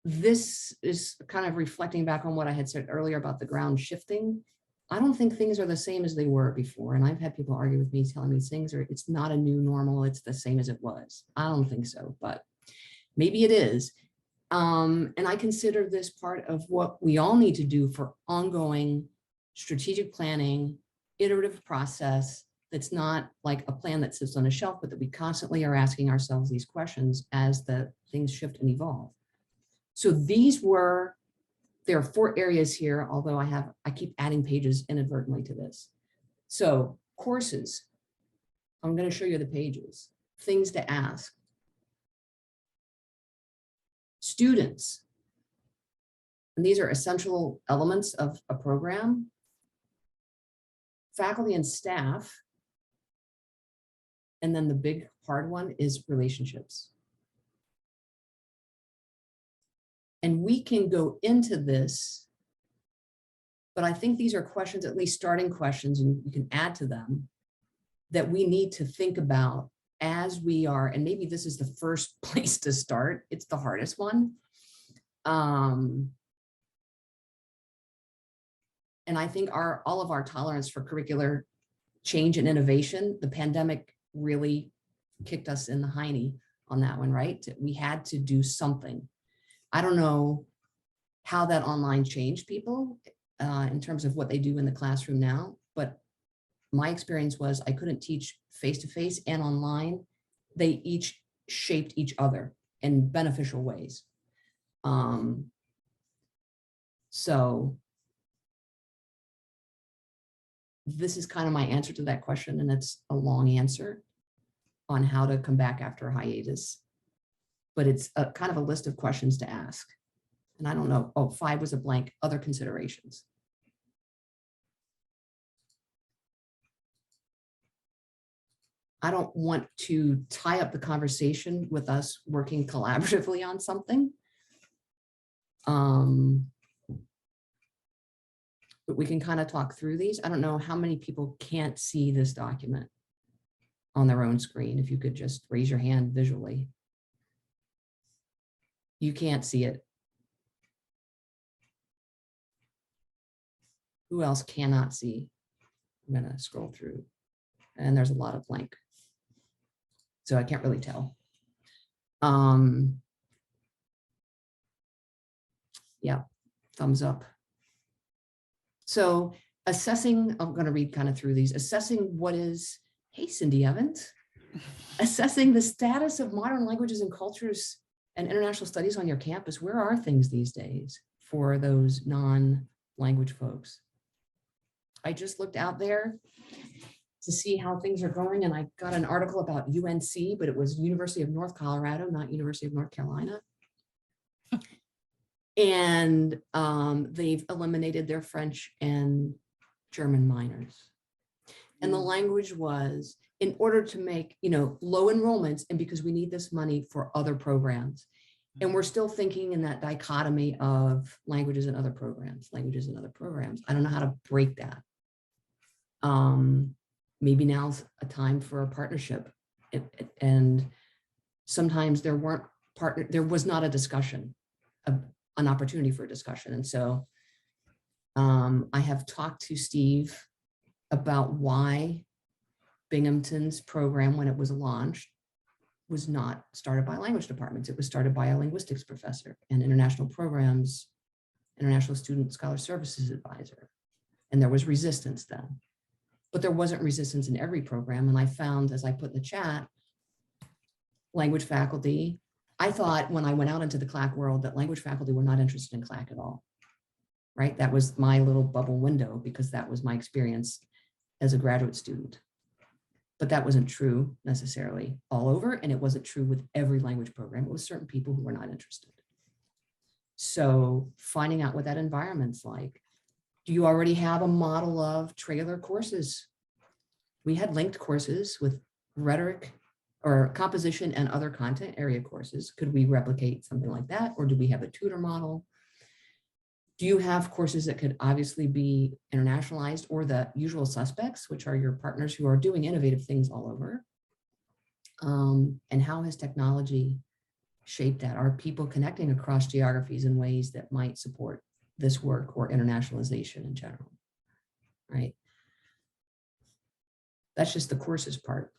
Speaker 6: this is kind of reflecting back on what I had said earlier about the ground shifting. I don't think things are the same as they were before. And I've had people argue with me, telling me it's not a new normal, it's the same as it was. I don't think so, but maybe it is. And I consider this part of what we all need to do for ongoing strategic planning, iterative process that's not like a plan that sits on a shelf, but that we constantly are asking ourselves these questions as the things shift and evolve. So there are 4 areas here, although I keep adding pages inadvertently to this. So courses, I'm going to show you the pages, things to ask. Students, and these are essential elements of a program. Faculty and staff, and then the big hard one is relationships. And we can go into this, but I think these are questions, at least starting questions, and you can add to them, that we need to think about as we are, and maybe this is the first place to start. It's the hardest one. And I think all of our tolerance for curricular change and innovation, the pandemic really kicked us in the hiney on that one, right? We had to do something. I don't know how that online changed people in terms of what they do in the classroom now, but my experience was I couldn't teach face-to-face and online. They each shaped each other in beneficial ways. So this is kind of my answer to that question, and it's a long answer on how to come back after a hiatus. But it's a kind of a list of questions to ask. And I don't know, 5 was a blank, other considerations. I don't want to tie up the conversation with us working collaboratively on something. But we can kind of talk through these. I don't know how many people can't see this document on their own screen. If you could just raise your hand visually. You can't see it. Who else cannot see? I'm gonna scroll through and there's a lot of blank. So I can't really tell. Yeah, thumbs up. So assessing, I'm going to read kind of through these, assessing what is, hey, Cindy Evans, assessing the status of modern languages and cultures and international studies on your campus. Where are things these days for those non-language folks? I just looked out there to see how things are going, and I got an article about UNC, but it was University of North Colorado, not University of North Carolina. And they've eliminated their French and German minors. And the language was, in order to make, low enrollments, and because we need this money for other programs. And we're still thinking in that dichotomy of languages and other programs, languages and other programs. I don't know how to break that. Maybe now's a time for a partnership. And sometimes there was not a discussion, an opportunity for a discussion. And so I have talked to Steve about why Binghamton's program, when it was launched, was not started by language departments. It was started by a linguistics professor and international programs, international student scholar services advisor. And there was resistance then, but there wasn't resistance in every program. And I found, as I put in the chat, language faculty, I thought when I went out into the CLAC world that language faculty were not interested in CLAC at all, right? That was my little bubble window because that was my experience as a graduate student. But that wasn't true necessarily all over, and it wasn't true with every language program. It was certain people who were not interested. So finding out what that environment's like. Do you already have a model of trailer courses? We had linked courses with rhetoric or composition and other content area courses. Could we replicate something like that? Or do we have a tutor model? Do you have courses that could obviously be internationalized, or the usual suspects, which are your partners who are doing innovative things all over? And how has technology shaped that? Are people connecting across geographies in ways that might support this work or internationalization in general, right? That's just the courses part.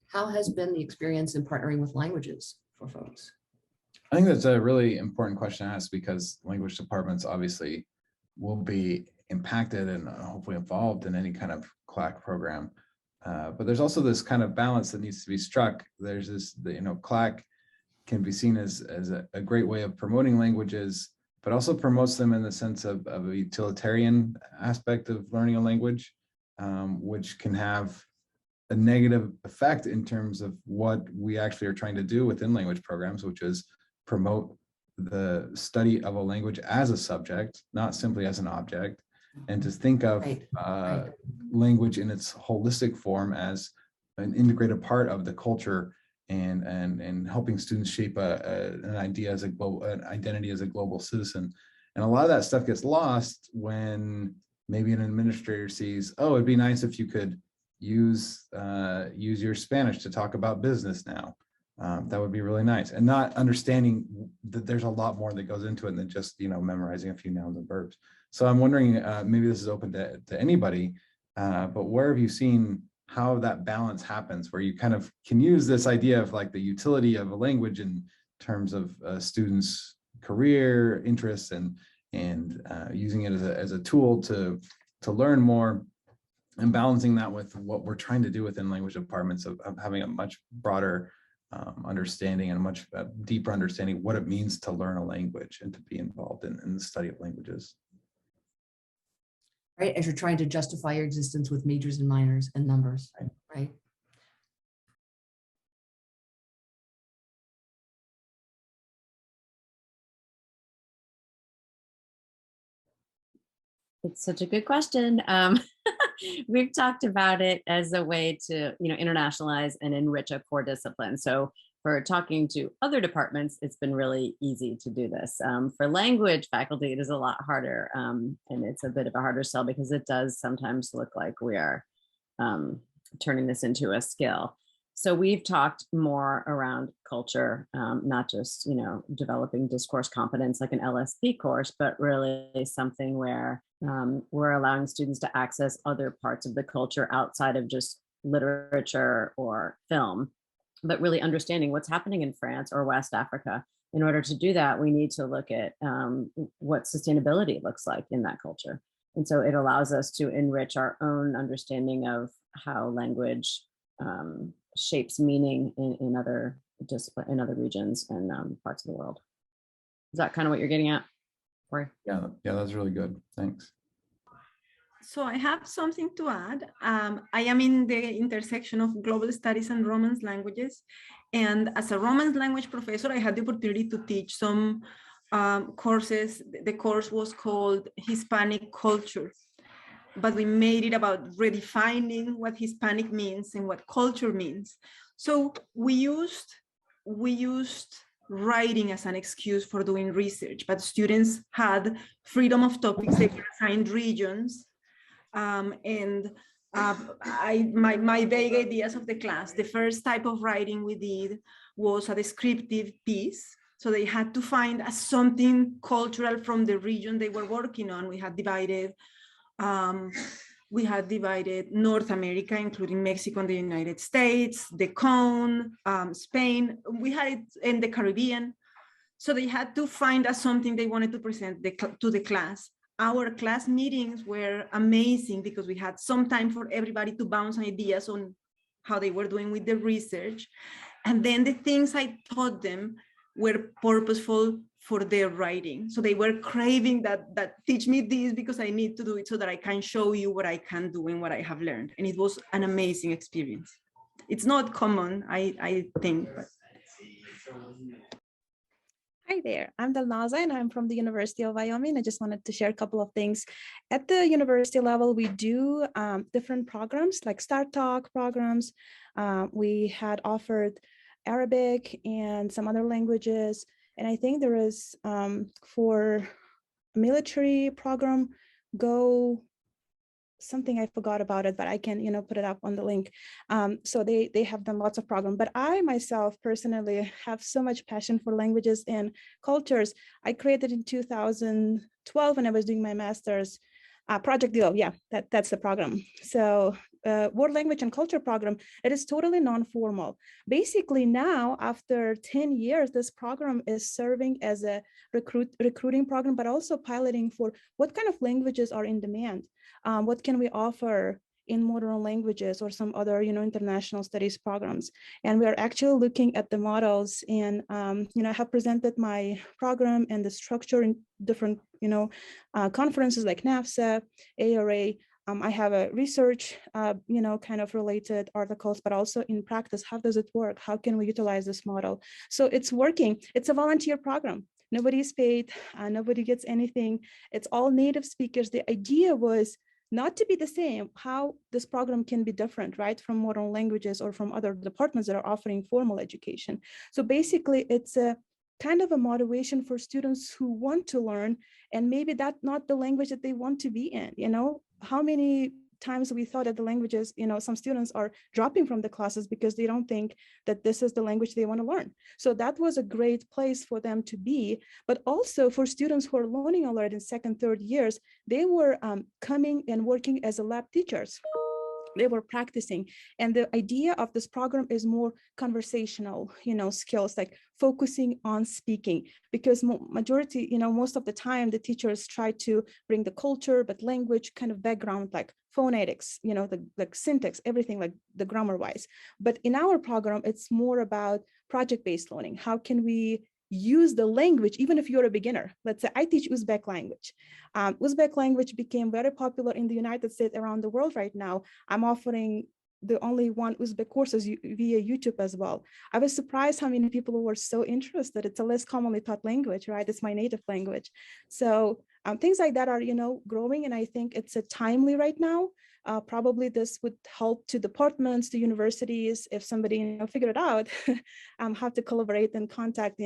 Speaker 6: How has been the experience in partnering with languages for folks?
Speaker 2: I think that's a really important question to ask, because language departments obviously will be impacted and hopefully involved in any kind of CLAC program. But there's also this kind of balance that needs to be struck. There's this, CLAC can be seen as a great way of promoting languages, but also promotes them in the sense of a utilitarian aspect of learning a language, which can have a negative effect in terms of what we actually are trying to do within language programs, which is promote the study of a language as a subject, not simply as an object, and to think of language in its holistic form as an integrated part of the culture, and helping students shape an idea as an identity as a global citizen. And a lot of that stuff gets lost when maybe an administrator sees, oh, it'd be nice if you could use your Spanish to talk about business now. That would be really nice, and not understanding that there's a lot more that goes into it than just memorizing a few nouns and verbs. So I'm wondering, maybe this is open to anybody, but where have you seen how that balance happens, where you kind of can use this idea of like the utility of a language in terms of students' career interests and using it as a tool to learn more, and balancing that with what we're trying to do within language departments of having a much broader understanding and a much deeper understanding of what it means to learn a language and to be involved in the study of languages.
Speaker 6: Right, as you're trying to justify your existence with majors and minors and numbers, right?
Speaker 7: It's such a good question. We've talked about it as a way to, internationalize and enrich a core discipline. So for talking to other departments, it's been really easy to do this. For language faculty, it is a lot harder, and it's a bit of a harder sell because it does sometimes look like we are turning this into a skill. So we've talked more around culture, not just, developing discourse competence like an LSP course, but really something where we're allowing students to access other parts of the culture outside of just literature or film, but really understanding what's happening in France or West Africa. In order to do that, we need to look at what sustainability looks like in that culture. And so it allows us to enrich our own understanding of how language shapes meaning in other regions and parts of the world. Is that kind of what you're getting at, Corey?
Speaker 2: Yeah, that's really good. Thanks.
Speaker 8: So I have something to add. I am in the intersection of global studies and Romance languages. And as a Romance language professor, I had the opportunity to teach some courses. The course was called Hispanic Culture, but we made it about redefining what Hispanic means and what culture means. So we used writing as an excuse for doing research, but students had freedom of topics. They were assigned regions. My vague ideas of the class, the first type of writing we did was a descriptive piece. So they had to find something cultural from the region they were working on. We had divided North America, including Mexico and the United States, the Cone, Spain. We had it in the Caribbean. So they had to find something they wanted to present to the class. Our class meetings were amazing because we had some time for everybody to bounce ideas on how they were doing with the research. And then the things I taught them were purposeful for their writing. So they were craving that teach me this because I need to do it so that I can show you what I can do and what I have learned. And it was an amazing experience. It's not common, I think. But.
Speaker 9: Hi there, I'm Dalnaza and I'm from the University of Wyoming. I just wanted to share a couple of things. At the university level, we do different programs like Start Talk programs. We had offered Arabic and some other languages. And I think there is for military program, Go something, I forgot about it, but I can, put it up on the link. So they have done lots of programs, but I myself personally have so much passion for languages and cultures. I created in 2012 when I was doing my master's Project Duo. Yeah, that's the program. So World Language and Culture program, it is totally non-formal. Basically now, after 10 years, this program is serving as a recruiting program, but also piloting for what kind of languages are in demand. What can we offer in modern languages or some other, international studies programs? And we are actually looking at the models and, I have presented my program and the structure in different, conferences like NAFSA, ARA. I have a research, kind of related articles, but also in practice, how does it work? How can we utilize this model? So it's working. It's a volunteer program. Nobody's paid, nobody gets anything. It's all native speakers. The idea was not to be the same, how this program can be different, right, from modern languages or from other departments that are offering formal education. So basically, it's a kind of a motivation for students who want to learn, and maybe that's not the language that they want to be in. How many times we thought that the languages, some students are dropping from the classes because they don't think that this is the language they want to learn. So that was a great place for them to be. But also for students who are learning already in second, third years, they were coming and working as a lab teachers. They were practicing. And the idea of this program is more conversational, skills, like focusing on speaking, because majority, most of the time the teachers try to bring the culture, but language kind of background, like phonetics, the syntax, everything like the grammar wise. But in our program, it's more about project-based learning. How can we use the language, even if you're a beginner? Let's say I teach Uzbek language. Uzbek language became very popular in the United States, around the world right now. I'm offering the only one Uzbek courses via YouTube as well. I was surprised how many people were so interested. It's a less commonly taught language, right? It's my native language. So Things like that are, growing, and I think it's a timely right now. Probably this would help to departments, to universities, if somebody figure it out, how to collaborate and contact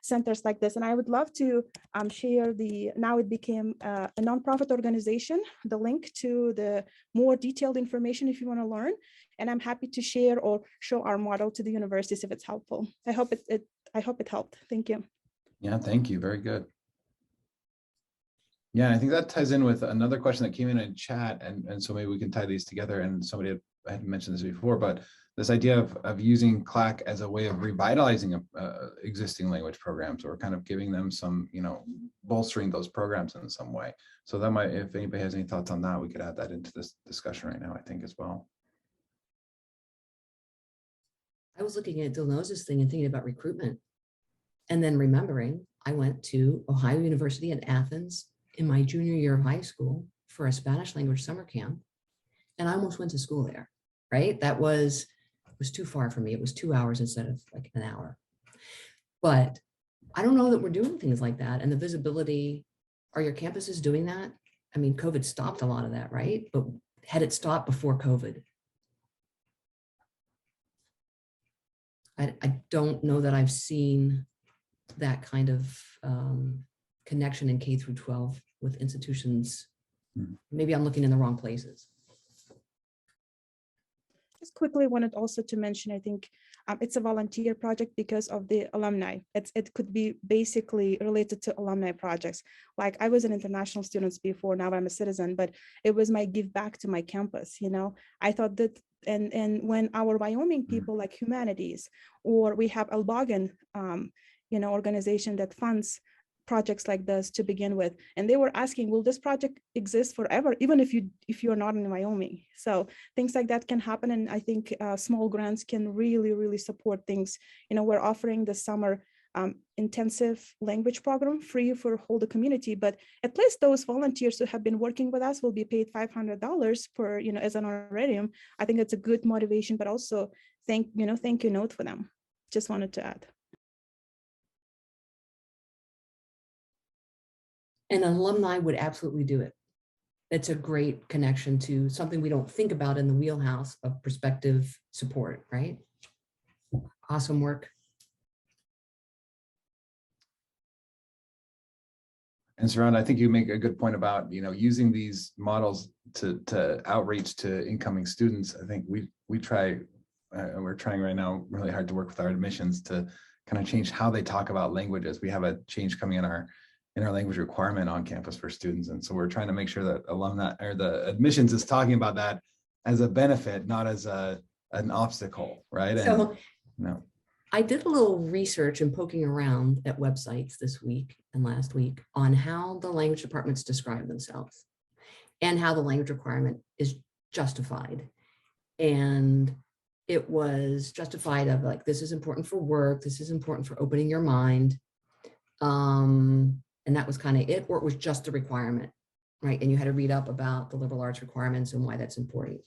Speaker 9: centers like this. And I would love to share now it became a nonprofit organization, the link to the more detailed information if you want to learn. And I'm happy to share or show our model to the universities if it's helpful. I hope it helped. Thank you.
Speaker 2: Yeah, thank you. Very good. Yeah, I think that ties in with another question that came in chat, and so maybe we can tie these together. And somebody had mentioned this before, but this idea of using CLAC as a way of revitalizing existing language programs, or kind of giving them some, bolstering those programs in some way. So that might, if anybody has any thoughts on that, we could add that into this discussion right now, I think, as well.
Speaker 6: I was looking at Dilnoza's thing and thinking about recruitment, and then remembering I went to Ohio University in Athens in my junior year of high school for a Spanish language summer camp. And I almost went to school there, right? It was too far for me. It was 2 hours instead of like an hour. But I don't know that we're doing things like that. And the visibility, are your campuses doing that? I mean, COVID stopped a lot of that, right? But had it stopped before COVID? I don't know that I've seen that kind of connection in K through 12 with institutions. Maybe I'm looking in the wrong places.
Speaker 9: Just quickly wanted also to mention, I think it's a volunteer project because of the alumni. It could be basically related to alumni projects. Like I was an international student before, now I'm a citizen, but it was my give back to my campus. I thought that, and when our Wyoming people like humanities, or we have Albagan, organization that funds projects like this to begin with, and they were asking, will this project exist forever, even if you're not in Wyoming? So things like that can happen, and I think small grants can really support things. We're offering the summer intensive language program free for whole the community, but at least those volunteers who have been working with us will be paid $500 per as an honorarium. I think it's a good motivation, but also thank you note for them. Just wanted to add.
Speaker 6: And an alumni would absolutely do it. It's a great connection to something we don't think about in the wheelhouse of prospective support, right? Awesome work.
Speaker 2: And Saran, I think you make a good point about, using these models to outreach to incoming students. I think we're trying right now really hard to work with our admissions to kind of change how they talk about languages. We have a change coming in our language requirement on campus for students. And so we're trying to make sure that alumni or the admissions is talking about that as a benefit, not as an obstacle, right?
Speaker 6: So
Speaker 2: no.
Speaker 6: I did a little research and poking around at websites this week and last week on how the language departments describe themselves and how the language requirement is justified. And it was justified of like, this is important for work, this is important for opening your mind. And that was kind of it, or it was just a requirement, right? And you had to read up about the liberal arts requirements and why that's important.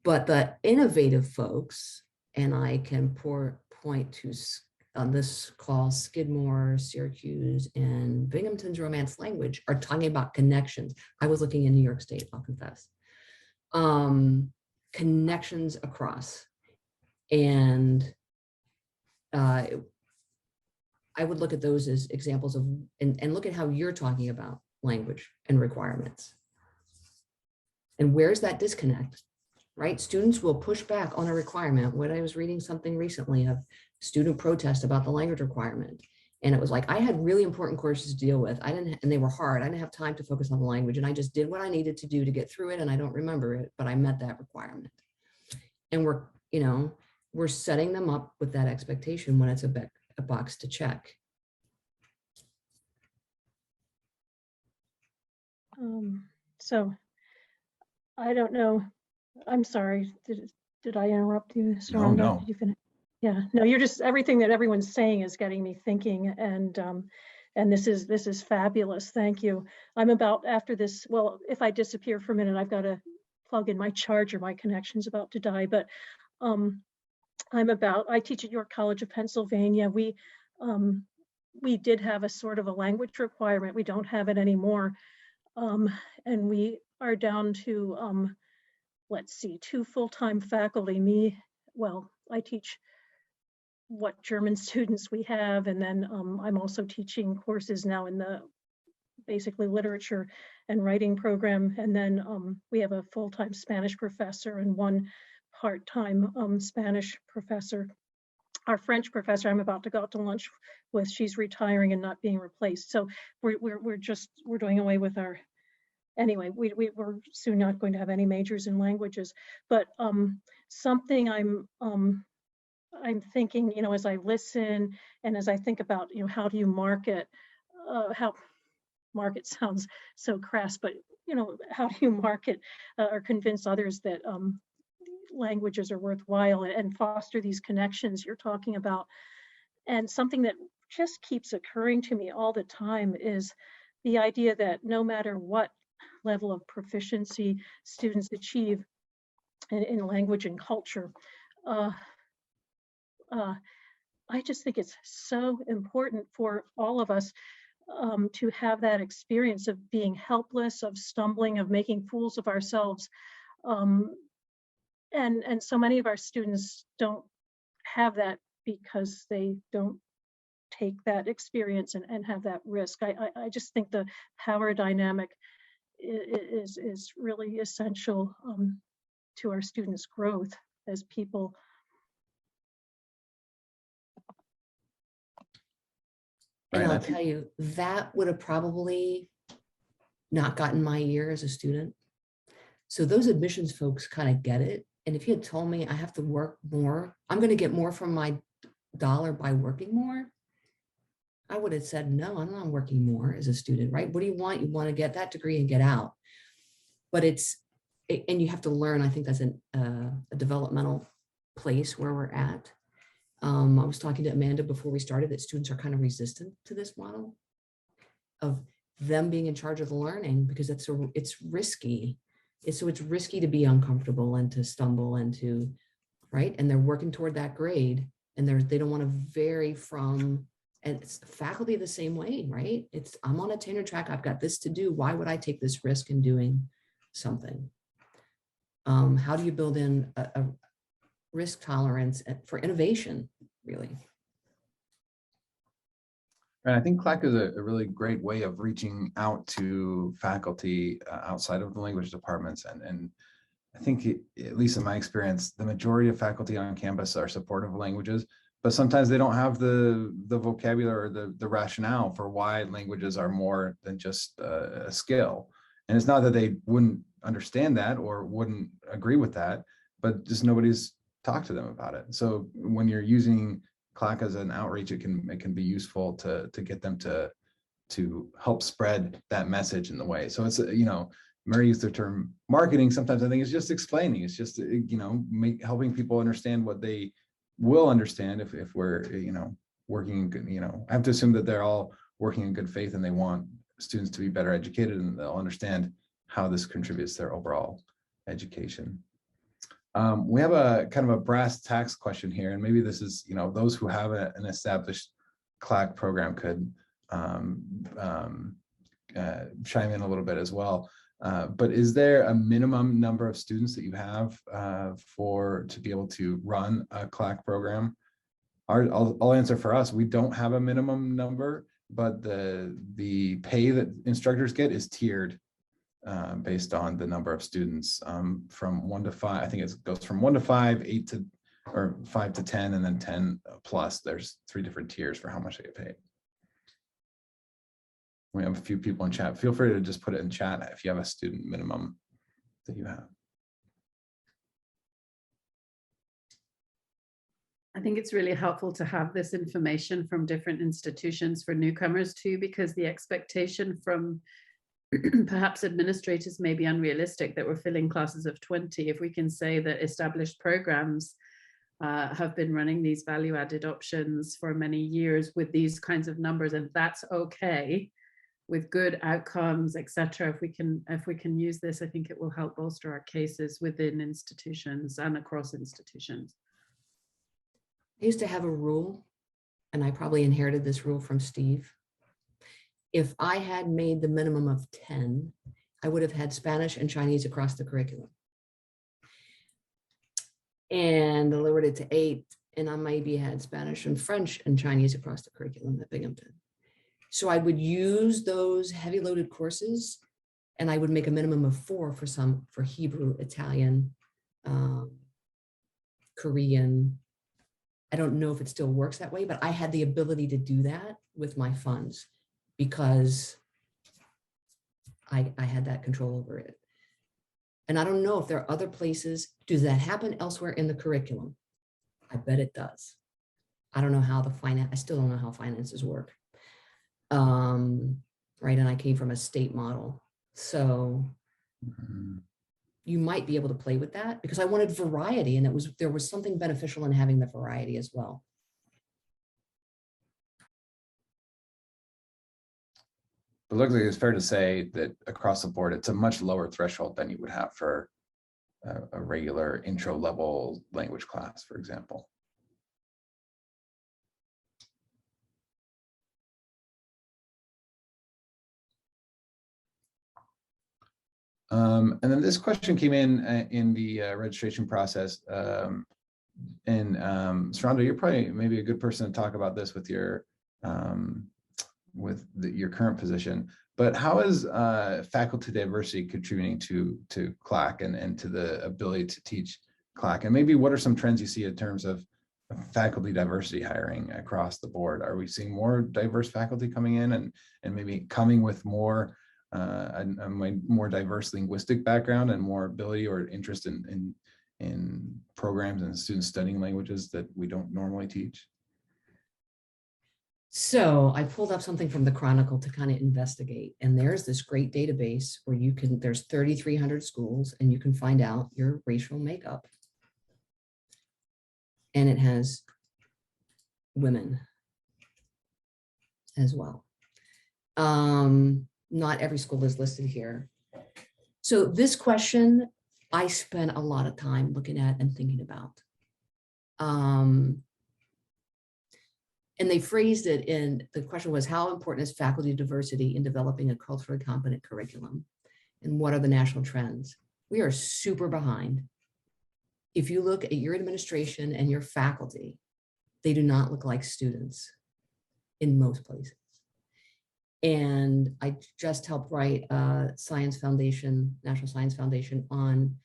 Speaker 6: But the innovative folks, and I can point to on this call, Skidmore, Syracuse, and Binghamton's Romance Language are talking about connections. I was looking in New York State, I'll confess. Connections across. And I would look at those as examples of, and look at how you're talking about language and requirements. And where's that disconnect, right? Students will push back on a requirement. When I was reading something recently of student protest about the language requirement, and it was like, I had really important courses to deal with. and they were hard. I didn't have time to focus on the language, and I just did what I needed to do to get through it. And I don't remember it, but I met that requirement. And we're setting them up with that expectation when it's a box to check.
Speaker 10: So I don't know. I'm sorry. Did I interrupt you, Saranda?
Speaker 2: No.
Speaker 10: Did you finish? Yeah. No, you're just, everything that everyone's saying is getting me thinking, and this is fabulous. Thank you. I'm about, after this, well, if I disappear for a minute, I've got to plug in my charger. My connection's about to die, but I teach at York College of Pennsylvania. We we did have a sort of a language requirement. We don't have it anymore. And we are down to, let's see, 2 full-time faculty. I teach what German students we have, and then I'm also teaching courses now in the basically literature and writing program. And then we have a full-time Spanish professor and 1 part-time Spanish professor. Our French professor, I'm about to go out to lunch with, she's retiring and not being replaced. So we're doing away with our, anyway, we're soon not going to have any majors in languages. But something I'm thinking, as I listen and as I think about, how do you market, how market sounds so crass, but how do you market or convince others that languages are worthwhile and foster these connections you're talking about? And something that just keeps occurring to me all the time is the idea that no matter what level of proficiency students achieve in language and culture, I just think it's so important for all of us to have that experience of being helpless, of stumbling, of making fools of ourselves. And so many of our students don't have that because they don't take that experience and have that risk. I just think the power dynamic is really essential to our students' growth as people.
Speaker 6: And I'll tell you, that would have probably not gotten my ear as a student. So those admissions folks kind of get it. And if you had told me I have to work more, I'm going to get more from my dollar by working more, I would have said, no, I'm not working more as a student, right? What do you want? You want to get that degree and get out. But and you have to learn, I think that's a developmental place where we're at. I was talking to Amanda before we started that students are kind of resistant to this model of them being in charge of the learning because it's risky. So it's risky to be uncomfortable and to stumble and to, right? And they're working toward that grade and they don't want to vary from, and it's faculty the same way, right? I'm on a tenure track, I've got this to do. Why would I take this risk in doing something? How do you build in a risk tolerance for innovation, really?
Speaker 2: And I think CLAC is a really great way of reaching out to faculty outside of the language departments. And I think, at least in my experience, the majority of faculty on campus are supportive of languages, but sometimes they don't have the vocabulary or the rationale for why languages are more than just a skill. And it's not that they wouldn't understand that or wouldn't agree with that, but just nobody's talked to them about it. So when you're using CLAC as an outreach, it can be useful to get them to help spread that message in the way. So it's, Mary used the term marketing. Sometimes I think it's just explaining. It's just, helping people understand what they will understand if we're, working, I have to assume that they're all working in good faith and they want students to be better educated and they'll understand how this contributes to their overall education. We have a kind of a brass tacks question here, and maybe this is, those who have an established CLAC program could chime in a little bit as well. But is there a minimum number of students that you have to be able to run a CLAC program? I'll answer for us. We don't have a minimum number, but the pay that instructors get is tiered based on the number of students from 1 to 5. I think it goes from 1 to 5, 8 to, or 5 to 10, and then 10 plus. There's 3 different tiers for how much they get paid. We have a few people in chat. Feel free to just put it in chat if you have a student minimum that you have.
Speaker 1: I think it's really helpful to have this information from different institutions for newcomers too, because the expectation from perhaps administrators may be unrealistic that we're filling classes of 20. If we can say that established programs have been running these value-added options for many years with these kinds of numbers, and that's okay with good outcomes, etc. If we can use this, I think it will help bolster our cases within institutions and across institutions.
Speaker 6: I used to have a rule and I probably inherited this rule from Steve, if I had made the minimum of 10, I would have had Spanish and Chinese across the curriculum. And I lowered it to 8, and I maybe had Spanish and French and Chinese across the curriculum at Binghamton. So I would use those heavy loaded courses, and I would make a minimum of 4 for Hebrew, Italian, Korean. I don't know if it still works that way, but I had the ability to do that with my funds because I had that control over it. And I don't know if there are other places. Does that happen elsewhere in the curriculum? I bet it does. I don't know how I still don't know how finances work. Right, and I came from a state model. So you might be able to play with that because I wanted variety, and there was something beneficial in having the variety as well.
Speaker 2: But it looks like it's fair to say that across the board, it's a much lower threshold than you would have for a regular intro level language class, for example. And then this question came in the registration process. And Saranda, you're probably maybe a good person to talk about this with your your current position. But how is faculty diversity contributing to CLAC and to the ability to teach CLAC? And maybe what are some trends you see in terms of faculty diversity hiring across the board? Are we seeing more diverse faculty coming in and maybe coming with more a more diverse linguistic background and more ability or interest in programs and students studying languages that we don't normally teach?
Speaker 6: So I pulled up something from the Chronicle to kind of investigate, and there's this great database where there's 3,300 schools, and you can find out your racial makeup. And it has women as well. Not every school is listed here. So this question, I spent a lot of time looking at and thinking about. And they phrased it the question was, how important is faculty diversity in developing a culturally competent curriculum? And what are the national trends? We are super behind. If you look at your administration and your faculty, they do not look like students in most places. And I just helped write a Science Foundation, National Science Foundation, on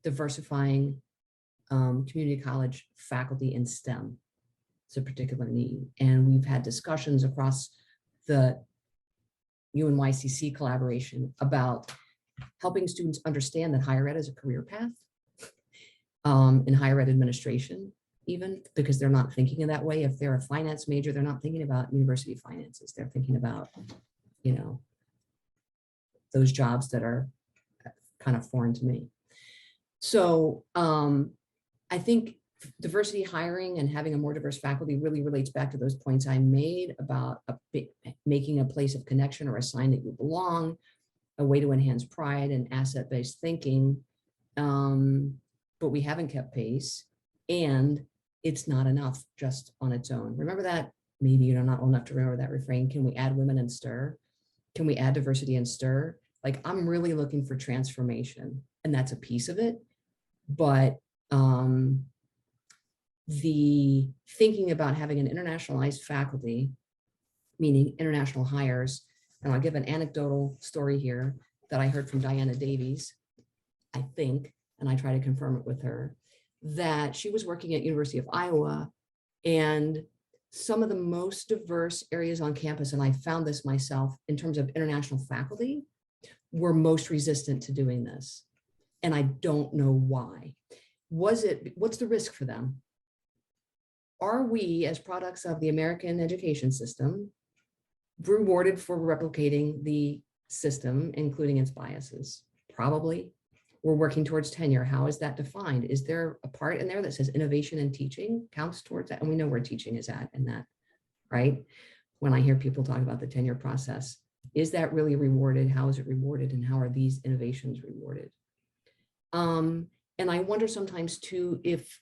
Speaker 6: diversifying community college faculty in STEM. It's a particular need. And we've had discussions across the UNYCC collaboration about helping students understand that higher ed is a career path in higher ed administration, even because they're not thinking in that way. If they're a finance major, they're not thinking about university finances. They're thinking about, those jobs that are kind of foreign to me. So I think diversity hiring and having a more diverse faculty really relates back to those points I made about making a place of connection or a sign that you belong, a way to enhance pride and asset-based thinking. But we haven't kept pace, and it's not enough just on its own. Remember that? Maybe you're not old enough to remember that refrain. Can we add women and stir? Can we add diversity and stir? Like, I'm really looking for transformation, and that's a piece of it. But the thinking about having an internationalized faculty, meaning international hires, and I'll give an anecdotal story here that I heard from Diana Davies, I think, and I try to confirm it with her, that she was working at University of Iowa, and some of the most diverse areas on campus, and I found this myself in terms of international faculty, were most resistant to doing this. And I don't know why. What's the risk for them? Are we, as products of the American education system, rewarded for replicating the system, including its biases? Probably. We're working towards tenure. How is that defined? Is there a part in there that says innovation and teaching counts towards that? And we know where teaching is at in that, right? When I hear people talk about the tenure process, is that really rewarded? How is it rewarded? And how are these innovations rewarded? And I wonder sometimes too, if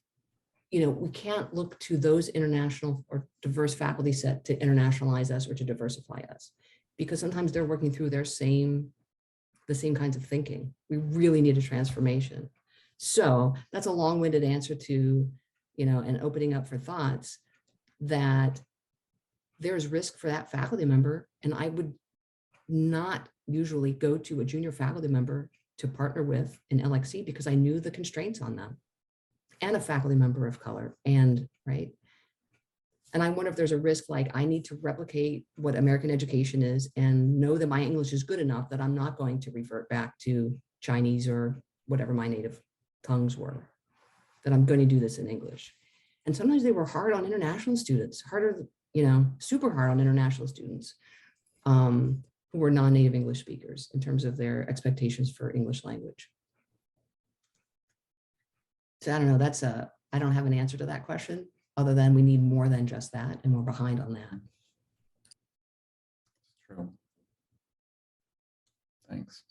Speaker 6: we can't look to those international or diverse faculty set to internationalize us or to diversify us, because sometimes they're working through the same kinds of thinking. We really need a transformation. So that's a long-winded answer to, and opening up for thoughts that there's risk for that faculty member. And I would not usually go to a junior faculty member to partner with in LXC because I knew the constraints on them, and a faculty member of color, and right. And I wonder if there's a risk, like I need to replicate what American education is and know that my English is good enough that I'm not going to revert back to Chinese or whatever my native tongues were, that I'm going to do this in English. And sometimes they were hard on international students, harder, super hard on international students who were non-native English speakers in terms of their expectations for English language. So I don't know, I don't have an answer to that question, other than we need more than just that, and we're behind on that.
Speaker 2: True. Thanks.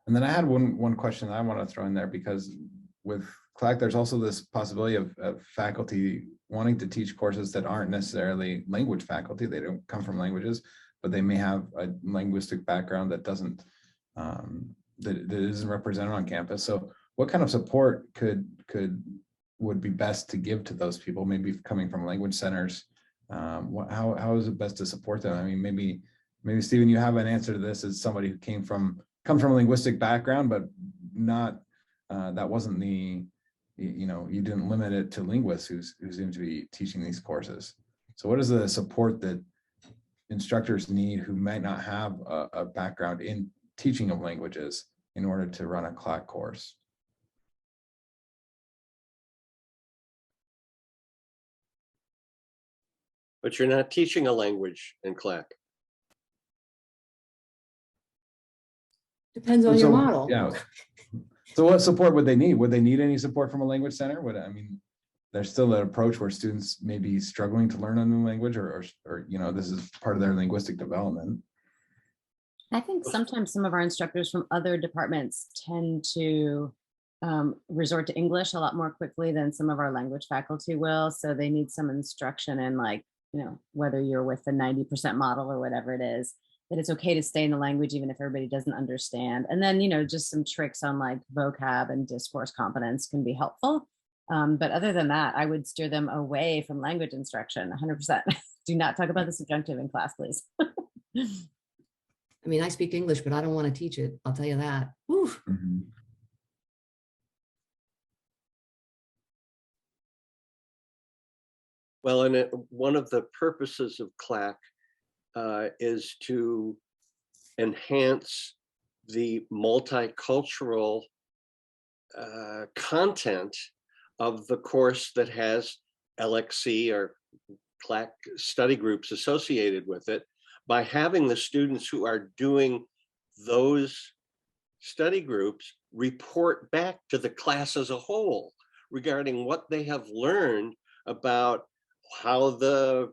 Speaker 2: And then I had one question that I want to throw in there, because with CLAC, there's also this possibility of faculty wanting to teach courses that aren't necessarily language faculty. They don't come from languages, but they may have a linguistic background that doesn't, that isn't represented on campus. So what kind of support would be best to give to those people, maybe coming from language centers? How is it best to support them? I mean, maybe Stephen, you have an answer to this as somebody who comes from a linguistic background, but not, that wasn't the, you didn't limit it to linguists who seem to be teaching these courses. So what is the support that instructors need who might not have a background in teaching of languages in order to run a CLAC course?
Speaker 5: But you're not teaching a language in CLAC.
Speaker 6: Depends on your model.
Speaker 2: Yeah. So what support would they need? Would they need any support from a language center? There's still an approach where students may be struggling to learn a new language, or this is part of their linguistic development.
Speaker 7: I think sometimes some of our instructors from other departments tend to resort to English a lot more quickly than some of our language faculty will. So they need some instruction in, like, whether you're with the 90% model or whatever it is, that it's okay to stay in the language even if everybody doesn't understand. And then, just some tricks on like vocab and discourse competence can be helpful. But other than that, I would steer them away from language instruction 100%. Do not talk about the subjunctive in class, please.
Speaker 6: I speak English, but I don't want to teach it. I'll tell you that.
Speaker 2: Mm-hmm.
Speaker 5: Well, and one of the purposes of CLAC is to enhance the multicultural content of the course that has LXC or CLAC study groups associated with it, by having the students who are doing those study groups report back to the class as a whole regarding what they have learned about how the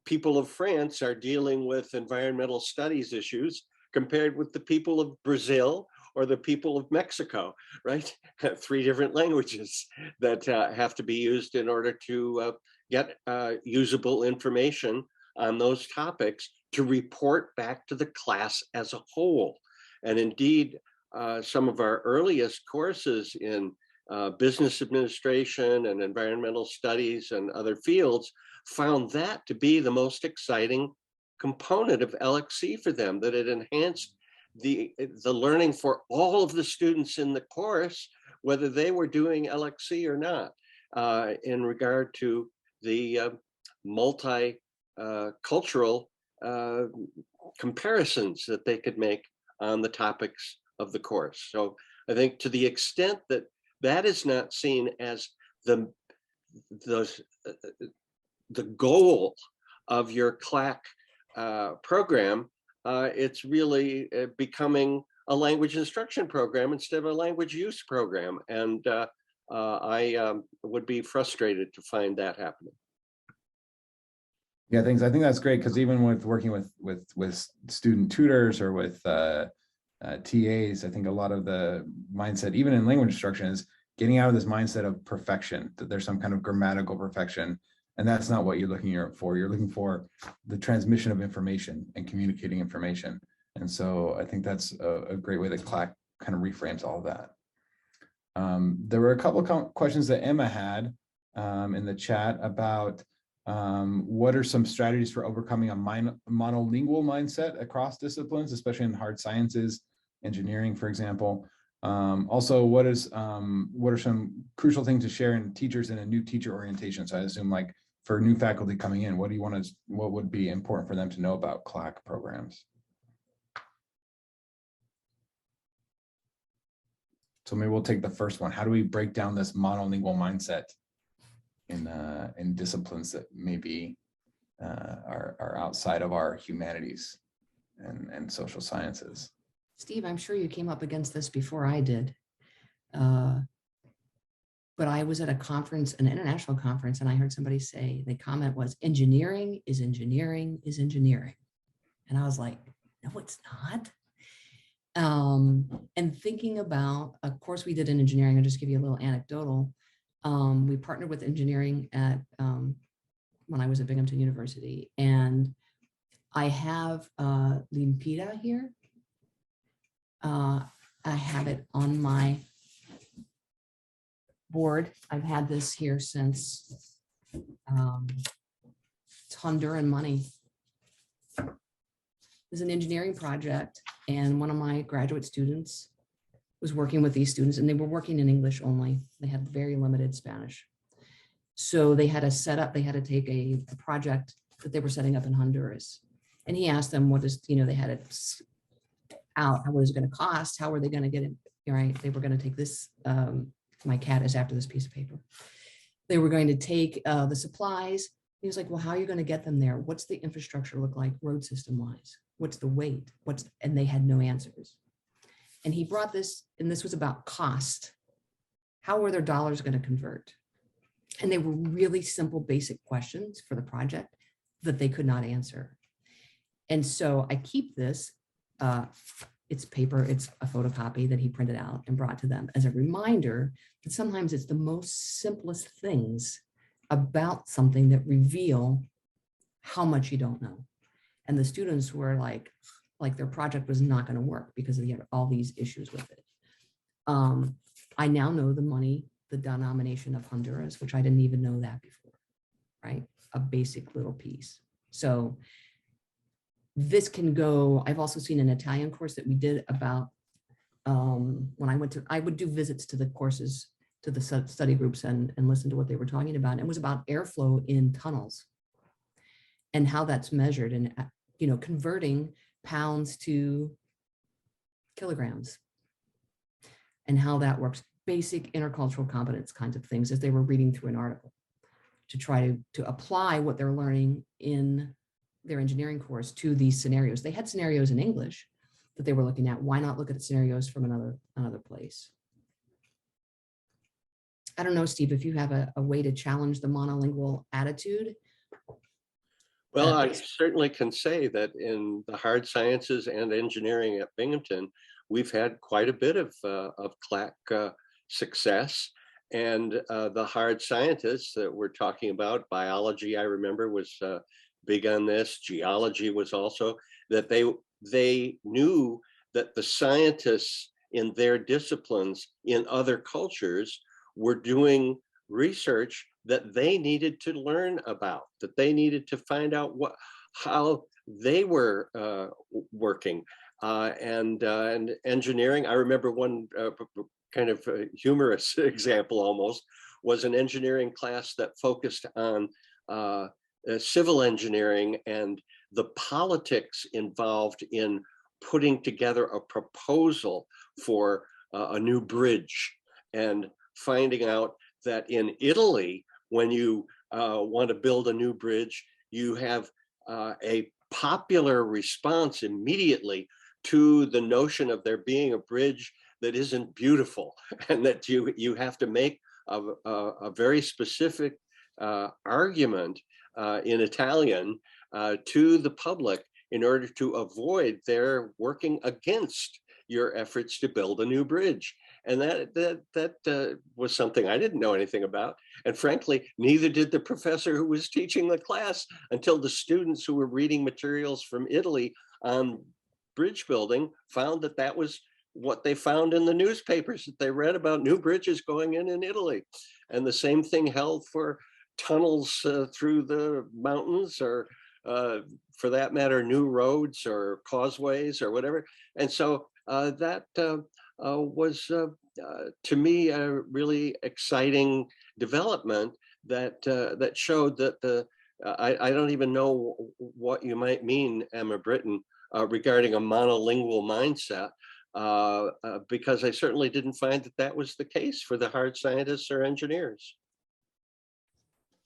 Speaker 5: people of France are dealing with environmental studies issues compared with the people of Brazil or the people of Mexico, right? 3 different languages that have to be used in order to get usable information on those topics to report back to the class as a whole. And indeed, some of our earliest courses in business administration and environmental studies and other fields found that to be the most exciting component of LXC for them, that it enhanced the learning for all of the students in the course, whether they were doing LXC or not, in regard to the multicultural comparisons that they could make on the topics of the course. So I think to the extent that that is not seen as the goal of your CLAC program, it's really becoming a language instruction program instead of a language use program. And I would be frustrated to find that happening.
Speaker 2: Yeah, thanks. I think that's great, because even with working with student tutors or with TAs, I think a lot of the mindset, even in language instruction, is getting out of this mindset of perfection, that there's some kind of grammatical perfection. And that's not what you're looking for. You're looking for the transmission of information and communicating information. And so I think that's a great way that CLAC kind of reframes all of that. There were a couple of questions that Emma had in the chat about what are some strategies for overcoming a monolingual mindset across disciplines, especially in hard sciences, engineering, for example. Also, what are some crucial things to share in teachers in a new teacher orientation? So I assume, like, for new faculty coming in, what would be important for them to know about CLAC programs? So maybe we'll take the first one. How do we break down this monolingual mindset in disciplines that maybe are outside of our humanities and social sciences?
Speaker 6: Steve, I'm sure you came up against this before I did. But I was at a conference, an international conference, and I heard somebody say, the comment was, engineering is engineering is engineering. And I was like, no, it's not. And thinking about a course we did in engineering, I'll just give you a little anecdotal. We partnered with engineering at when I was at Binghamton University, and I have Limpida here. I have it on my board. I've had this here since it's Honduran money. It's an engineering project, and one of my graduate students was working with these students, and they were working in English only. They had very limited Spanish. So they had to set up, they had to take a project that they were setting up in Honduras. And he asked them, what is, they had it out, what is it going to cost? How were they going to get it? Right? They were going to take this, my cat is after this piece of paper. They were going to take the supplies. He was like, well, how are you going to get them there? What's the infrastructure look like road system wise? What's the weight? And they had no answers. And he brought this, and this was about cost. How were their dollars going to convert? And they were really simple, basic questions for the project that they could not answer. And so I keep this, it's paper, it's a photocopy that he printed out and brought to them as a reminder that sometimes it's the most simplest things about something that reveal how much you don't know. And the students were like their project was not going to work because they had all these issues with it. I now know the money, the denomination of Honduras, which I didn't even know that before, right? A basic little piece. So this can go, I've also seen an Italian course that we did about when I would do visits to the courses, to the study groups and listen to what they were talking about. And it was about airflow in tunnels and how that's measured and, converting pounds to kilograms and how that works. Basic intercultural competence kinds of things as they were reading through an article to try to apply what they're learning in their engineering course to these scenarios. They had scenarios in English that they were looking at. Why not look at scenarios from another place? I don't know, Steve, if you have a way to challenge the monolingual attitude.
Speaker 5: Well, I certainly can say that in the hard sciences and engineering at Binghamton, we've had quite a bit of CLAC success. And the hard scientists that we're talking about, biology, I remember, was big on this. Geology was also, that they knew that the scientists in their disciplines in other cultures were doing research that they needed to learn about, that they needed to find out how they were working. And engineering, I remember one kind of humorous example almost, was an engineering class that focused on civil engineering and the politics involved in putting together a proposal for a new bridge, and finding out that in Italy, when you want to build a new bridge, you have a popular response immediately to the notion of there being a bridge that isn't beautiful, and that you have to make a very specific argument in Italian to the public in order to avoid their working against your efforts to build a new bridge. And that was something I didn't know anything about. And frankly, neither did the professor who was teaching the class, until the students who were reading materials from Italy on bridge building found that that was what they found in the newspapers that they read about new bridges going in Italy. And the same thing held for tunnels through the mountains, or for that matter, new roads or causeways or whatever. And so that was, to me, a really exciting development that showed that I don't even know what you might mean, Emma Britton, regarding a monolingual mindset, because I certainly didn't find that that was the case for the hard scientists or engineers.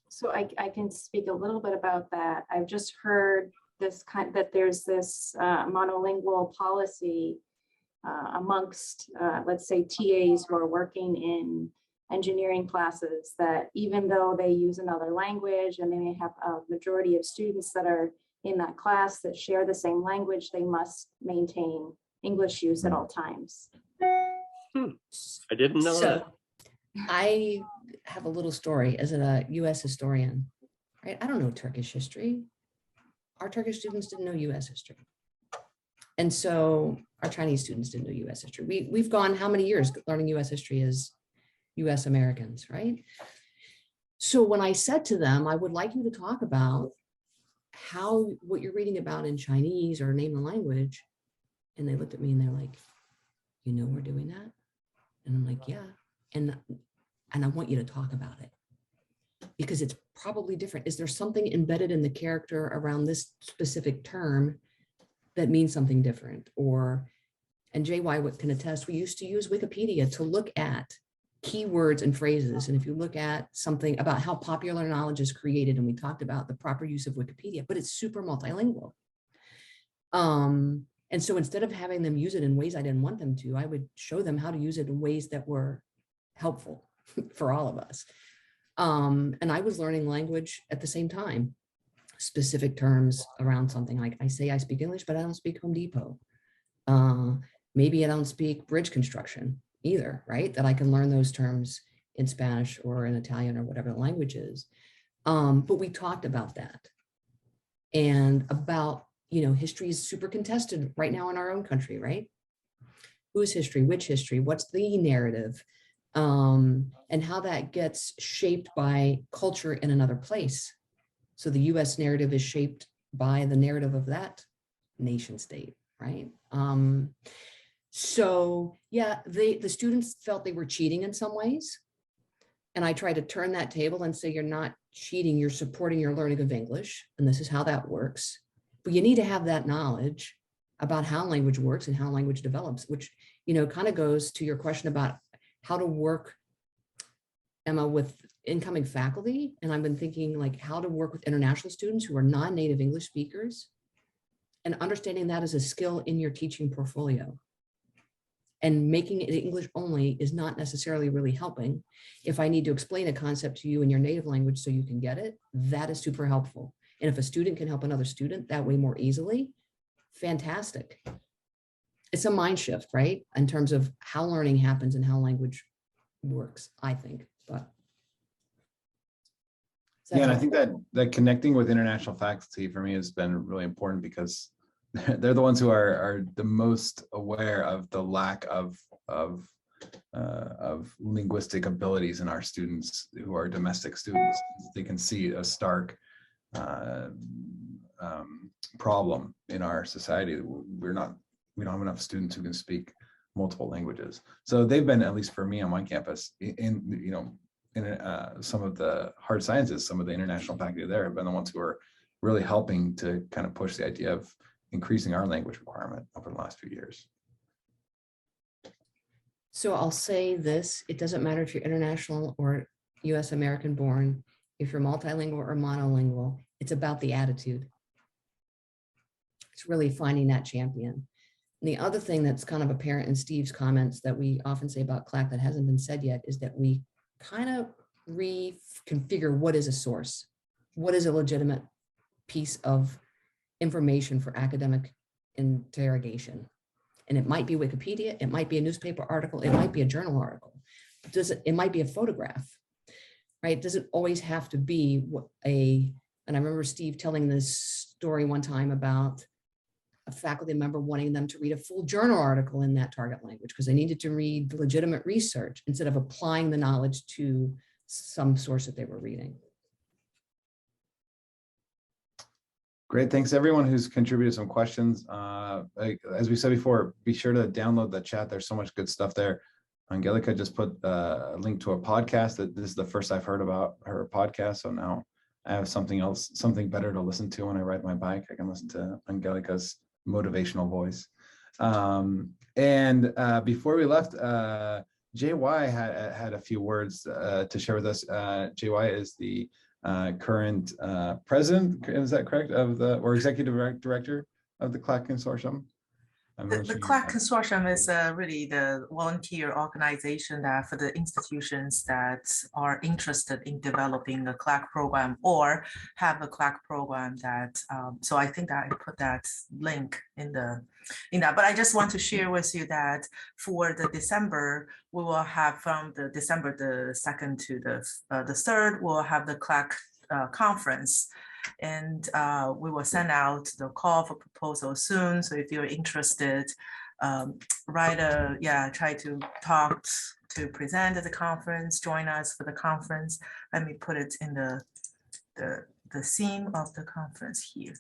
Speaker 11: So I can speak a little bit about that. I've just heard that there's this monolingual policy amongst, let's say, TAs who are working in engineering classes, that even though they use another language and they may have a majority of students that are in that class that share the same language, they must maintain English use at all times.
Speaker 5: I didn't know that.
Speaker 6: I have a little story as a US historian, right? I don't know Turkish history. Our Turkish students didn't know US history. And so our Chinese students didn't know US history. We've gone how many years learning US history as US Americans, right? So when I said to them, I would like you to talk about what you're reading about in Chinese or name the language. And they looked at me and they're like, you know, we're doing that. And I'm like, yeah. And I want you to talk about it because it's probably different. Is there something embedded in the character around this specific term that means something different? And JY can attest, we used to use Wikipedia to look at keywords and phrases. And if you look at something about how popular knowledge is created, and we talked about the proper use of Wikipedia, but it's super multilingual. And so instead of having them use it in ways I didn't want them to, I would show them how to use it in ways that were helpful for all of us. And I was learning language at the same time, specific terms around something like, I say I speak English, but I don't speak Home Depot. Maybe I don't speak bridge construction either, right? That I can learn those terms in Spanish or in Italian or whatever the language is. But we talked about that and about, history is super contested right now in our own country, right? Whose history, which history, what's the narrative, and how that gets shaped by culture in another place. So the US narrative is shaped by the narrative of that nation state, right? So yeah, the students felt they were cheating in some ways. And I tried to turn that table and say, you're not cheating, you're supporting your learning of English. And this is how that works. But you need to have that knowledge about how language works and how language develops, which, kind of goes to your question about how to work, Emma, with incoming faculty. And I've been thinking like how to work with international students who are non-native English speakers and understanding that as a skill in your teaching portfolio. And making it English only is not necessarily really helping. If I need to explain a concept to you in your native language so you can get it, that is super helpful. And if a student can help another student that way more easily, fantastic. It's a mind shift, right? In terms of how learning happens and how language works, I think. But
Speaker 2: yeah, and I think that connecting with international faculty for me has been really important because they're the ones who are the most aware of the lack of linguistic abilities in our students who are domestic students. They can see a stark problem in our society. We don't have enough students who can speak multiple languages. So they've been, at least for me on my campus, in some of the hard sciences, some of the international faculty there have been the ones who are really helping to kind of push the idea of increasing our language requirement over the last few years.
Speaker 6: So I'll say this, it doesn't matter if you're international or US American born, if you're multilingual or monolingual, it's about the attitude. It's really finding that champion. And the other thing that's kind of apparent in Steve's comments that we often say about CLAC that hasn't been said yet is that we kind of reconfigure what is a source, what is a legitimate piece of information for academic interrogation. And it might be Wikipedia, it might be a newspaper article, it might be a journal article. It might be a photograph, right? It doesn't always have to be and I remember Steve telling this story one time about a faculty member wanting them to read a full journal article in that target language because they needed to read legitimate research instead of applying the knowledge to some source that they were reading.
Speaker 2: Great, thanks everyone who's contributed some questions. As we said before, be sure to download the chat. There's so much good stuff there. Angelica just put a link to a podcast. That this is the first I've heard about her podcast. So now I have something better to listen to when I ride my bike. I can listen to Angelica's motivational voice. Before we left, JY had a few words to share with us. JY is the current president, is that correct, or executive director of the CLAC Consortium?
Speaker 12: The CLAC Consortium is really the volunteer organization that for the institutions that are interested in developing a CLAC program or have a CLAC program that, so I think that I put that link in that, but I just want to share with you that for the December, we will have from the December the 2nd to the 3rd, we'll have the CLAC conference. And we will send out the call for proposal soon. So if you're interested, try to talk to present at the conference, join us for the conference. Let me put it in the theme of the conference here.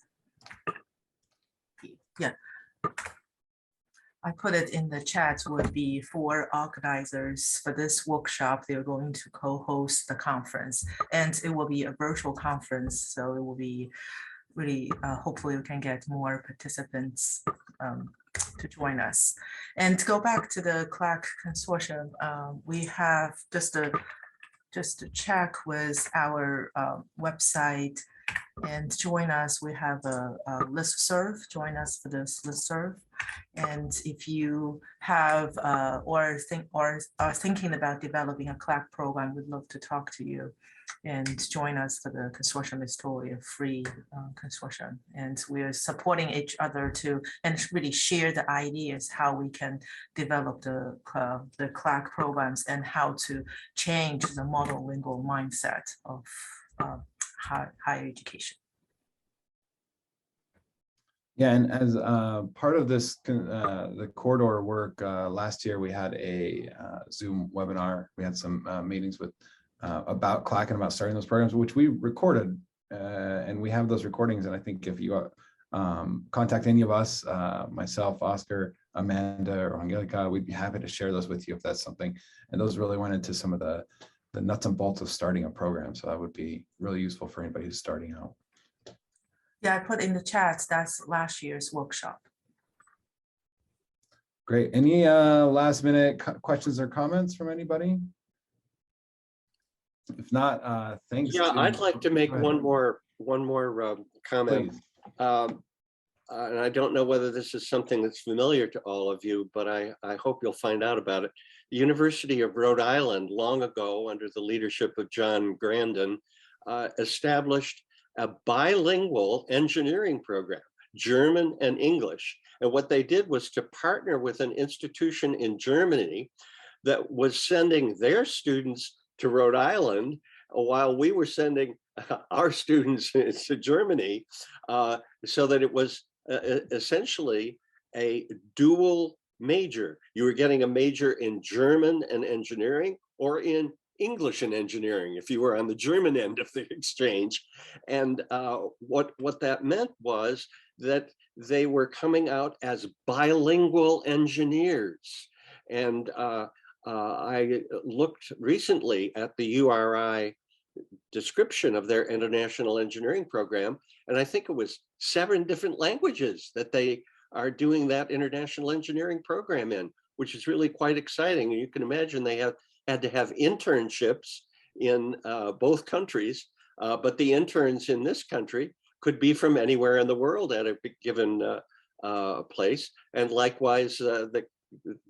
Speaker 12: Yeah. I put it in the chat would be for organizers for this workshop. They're going to co-host the conference and it will be a virtual conference. So it will be really, hopefully we can get more participants to join us. And to go back to the CLAC Consortium, we have just to check with our website and join us. We have a listserv. Join us for this listserv. And if you have or are thinking about developing a CLAC program, we'd love to talk to you and join us for the consortium. Is totally a free consortium, and we're supporting each other to and really share the ideas how we can develop the CLAC programs and how to change the monolingual mindset of higher education.
Speaker 2: Yeah, and as part of this, the Corridor work, last year we had a Zoom webinar. We had some meetings with about CLAC and about starting those programs, which we recorded, and we have those recordings. And I think if you contact any of us, myself, Oscar, Amanda, or Angelica, we'd be happy to share those with you if that's something. And those really went into some of the nuts and bolts of starting a program. So that would be really useful for anybody who's starting out.
Speaker 12: Yeah, I put in the chat, that's last year's workshop.
Speaker 2: Great. Any last minute questions or comments from anybody? If not, thanks.
Speaker 5: Yeah, I'd like to make one more comment. And I don't know whether this is something that's familiar to all of you, but I hope you'll find out about it. The University of Rhode Island, long ago, under the leadership of John Grandin, established a bilingual engineering program, German and English. And what they did was to partner with an institution in Germany that was sending their students to Rhode Island while we were sending our students to Germany, so that it was essentially a dual major. You were getting a major in German and engineering or in English and engineering if you were on the German end of the exchange. And what that meant was that they were coming out as bilingual engineers. And I looked recently at the URI description of their international engineering program, and I think it was 7 different languages that they are doing that international engineering program in, which is really quite exciting. And you can imagine they had to have internships in both countries, but the interns in this country could be from anywhere in the world at a given place. And likewise, the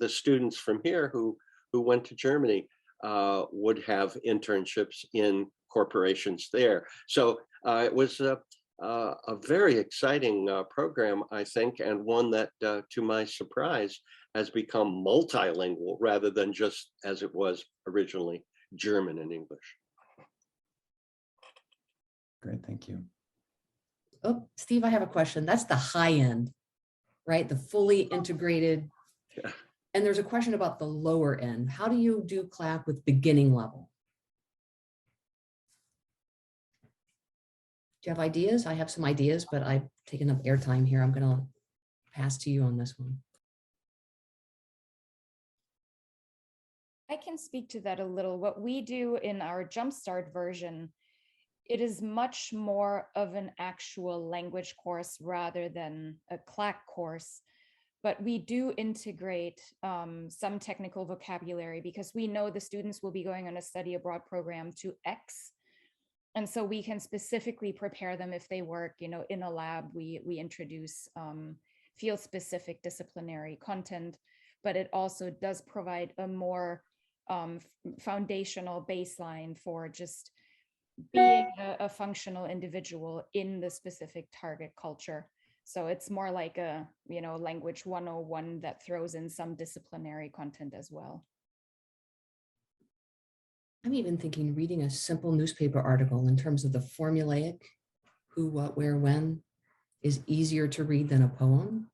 Speaker 5: students from here who went to Germany would have internships in corporations there. So it was a very exciting program, I think, and one that, to my surprise, has become multilingual rather than just as it was originally, German and English.
Speaker 2: Great, thank you.
Speaker 6: Oh, Steve, I have a question. That's the high end, right? The fully integrated.
Speaker 5: Yeah.
Speaker 6: And there's a question about the lower end. How do you do CLAC with beginning level? Do you have ideas? I have some ideas, but I've taken up airtime here. I'm going to pass to you on this one.
Speaker 3: I can speak to that a little. What we do in our Jumpstart version, it is much more of an actual language course rather than a CLAC course. But we do integrate some technical vocabulary because we know the students will be going on a study abroad program to X. And so we can specifically prepare them if they work, you know, in a lab. We introduce field specific disciplinary content, but it also does provide a more foundational baseline for just being a functional individual in the specific target culture. So it's more like a, you know, language 101 that throws in some disciplinary content as well.
Speaker 6: I'm even thinking reading a simple newspaper article in terms of the formulaic who, what, where, when is easier to read than a poem.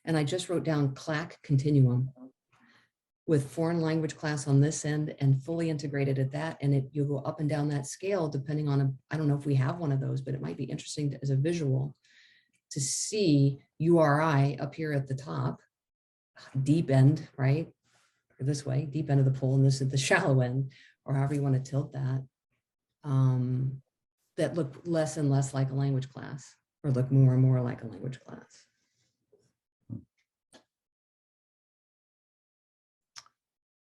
Speaker 6: And I just wrote down CLAC continuum with foreign language class on this end and fully integrated at that. And you go up and down that scale depending on, I don't know if we have one of those, but it might be interesting as a visual to see URI up here at the top, deep end, right? Or this way, deep end of the pool, and this is the shallow end, or however you want to tilt that, that look less and less like a language class, or look more and more like a language class.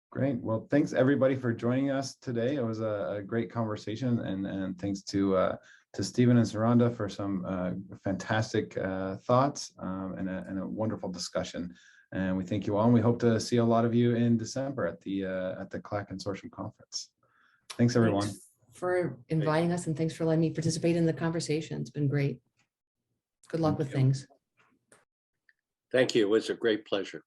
Speaker 2: Great. Well, thanks everybody for joining us today. It was a great conversation, and thanks to Stephen and Saranda for some fantastic thoughts and a wonderful discussion. And we thank you all, and we hope to see a lot of you in December at the CLAC Consortium Conference. Thanks, everyone.
Speaker 6: Thanks for inviting us, and thanks for letting me participate in the conversation. It's been great. Good luck with things.
Speaker 5: Thank you. It was a great pleasure.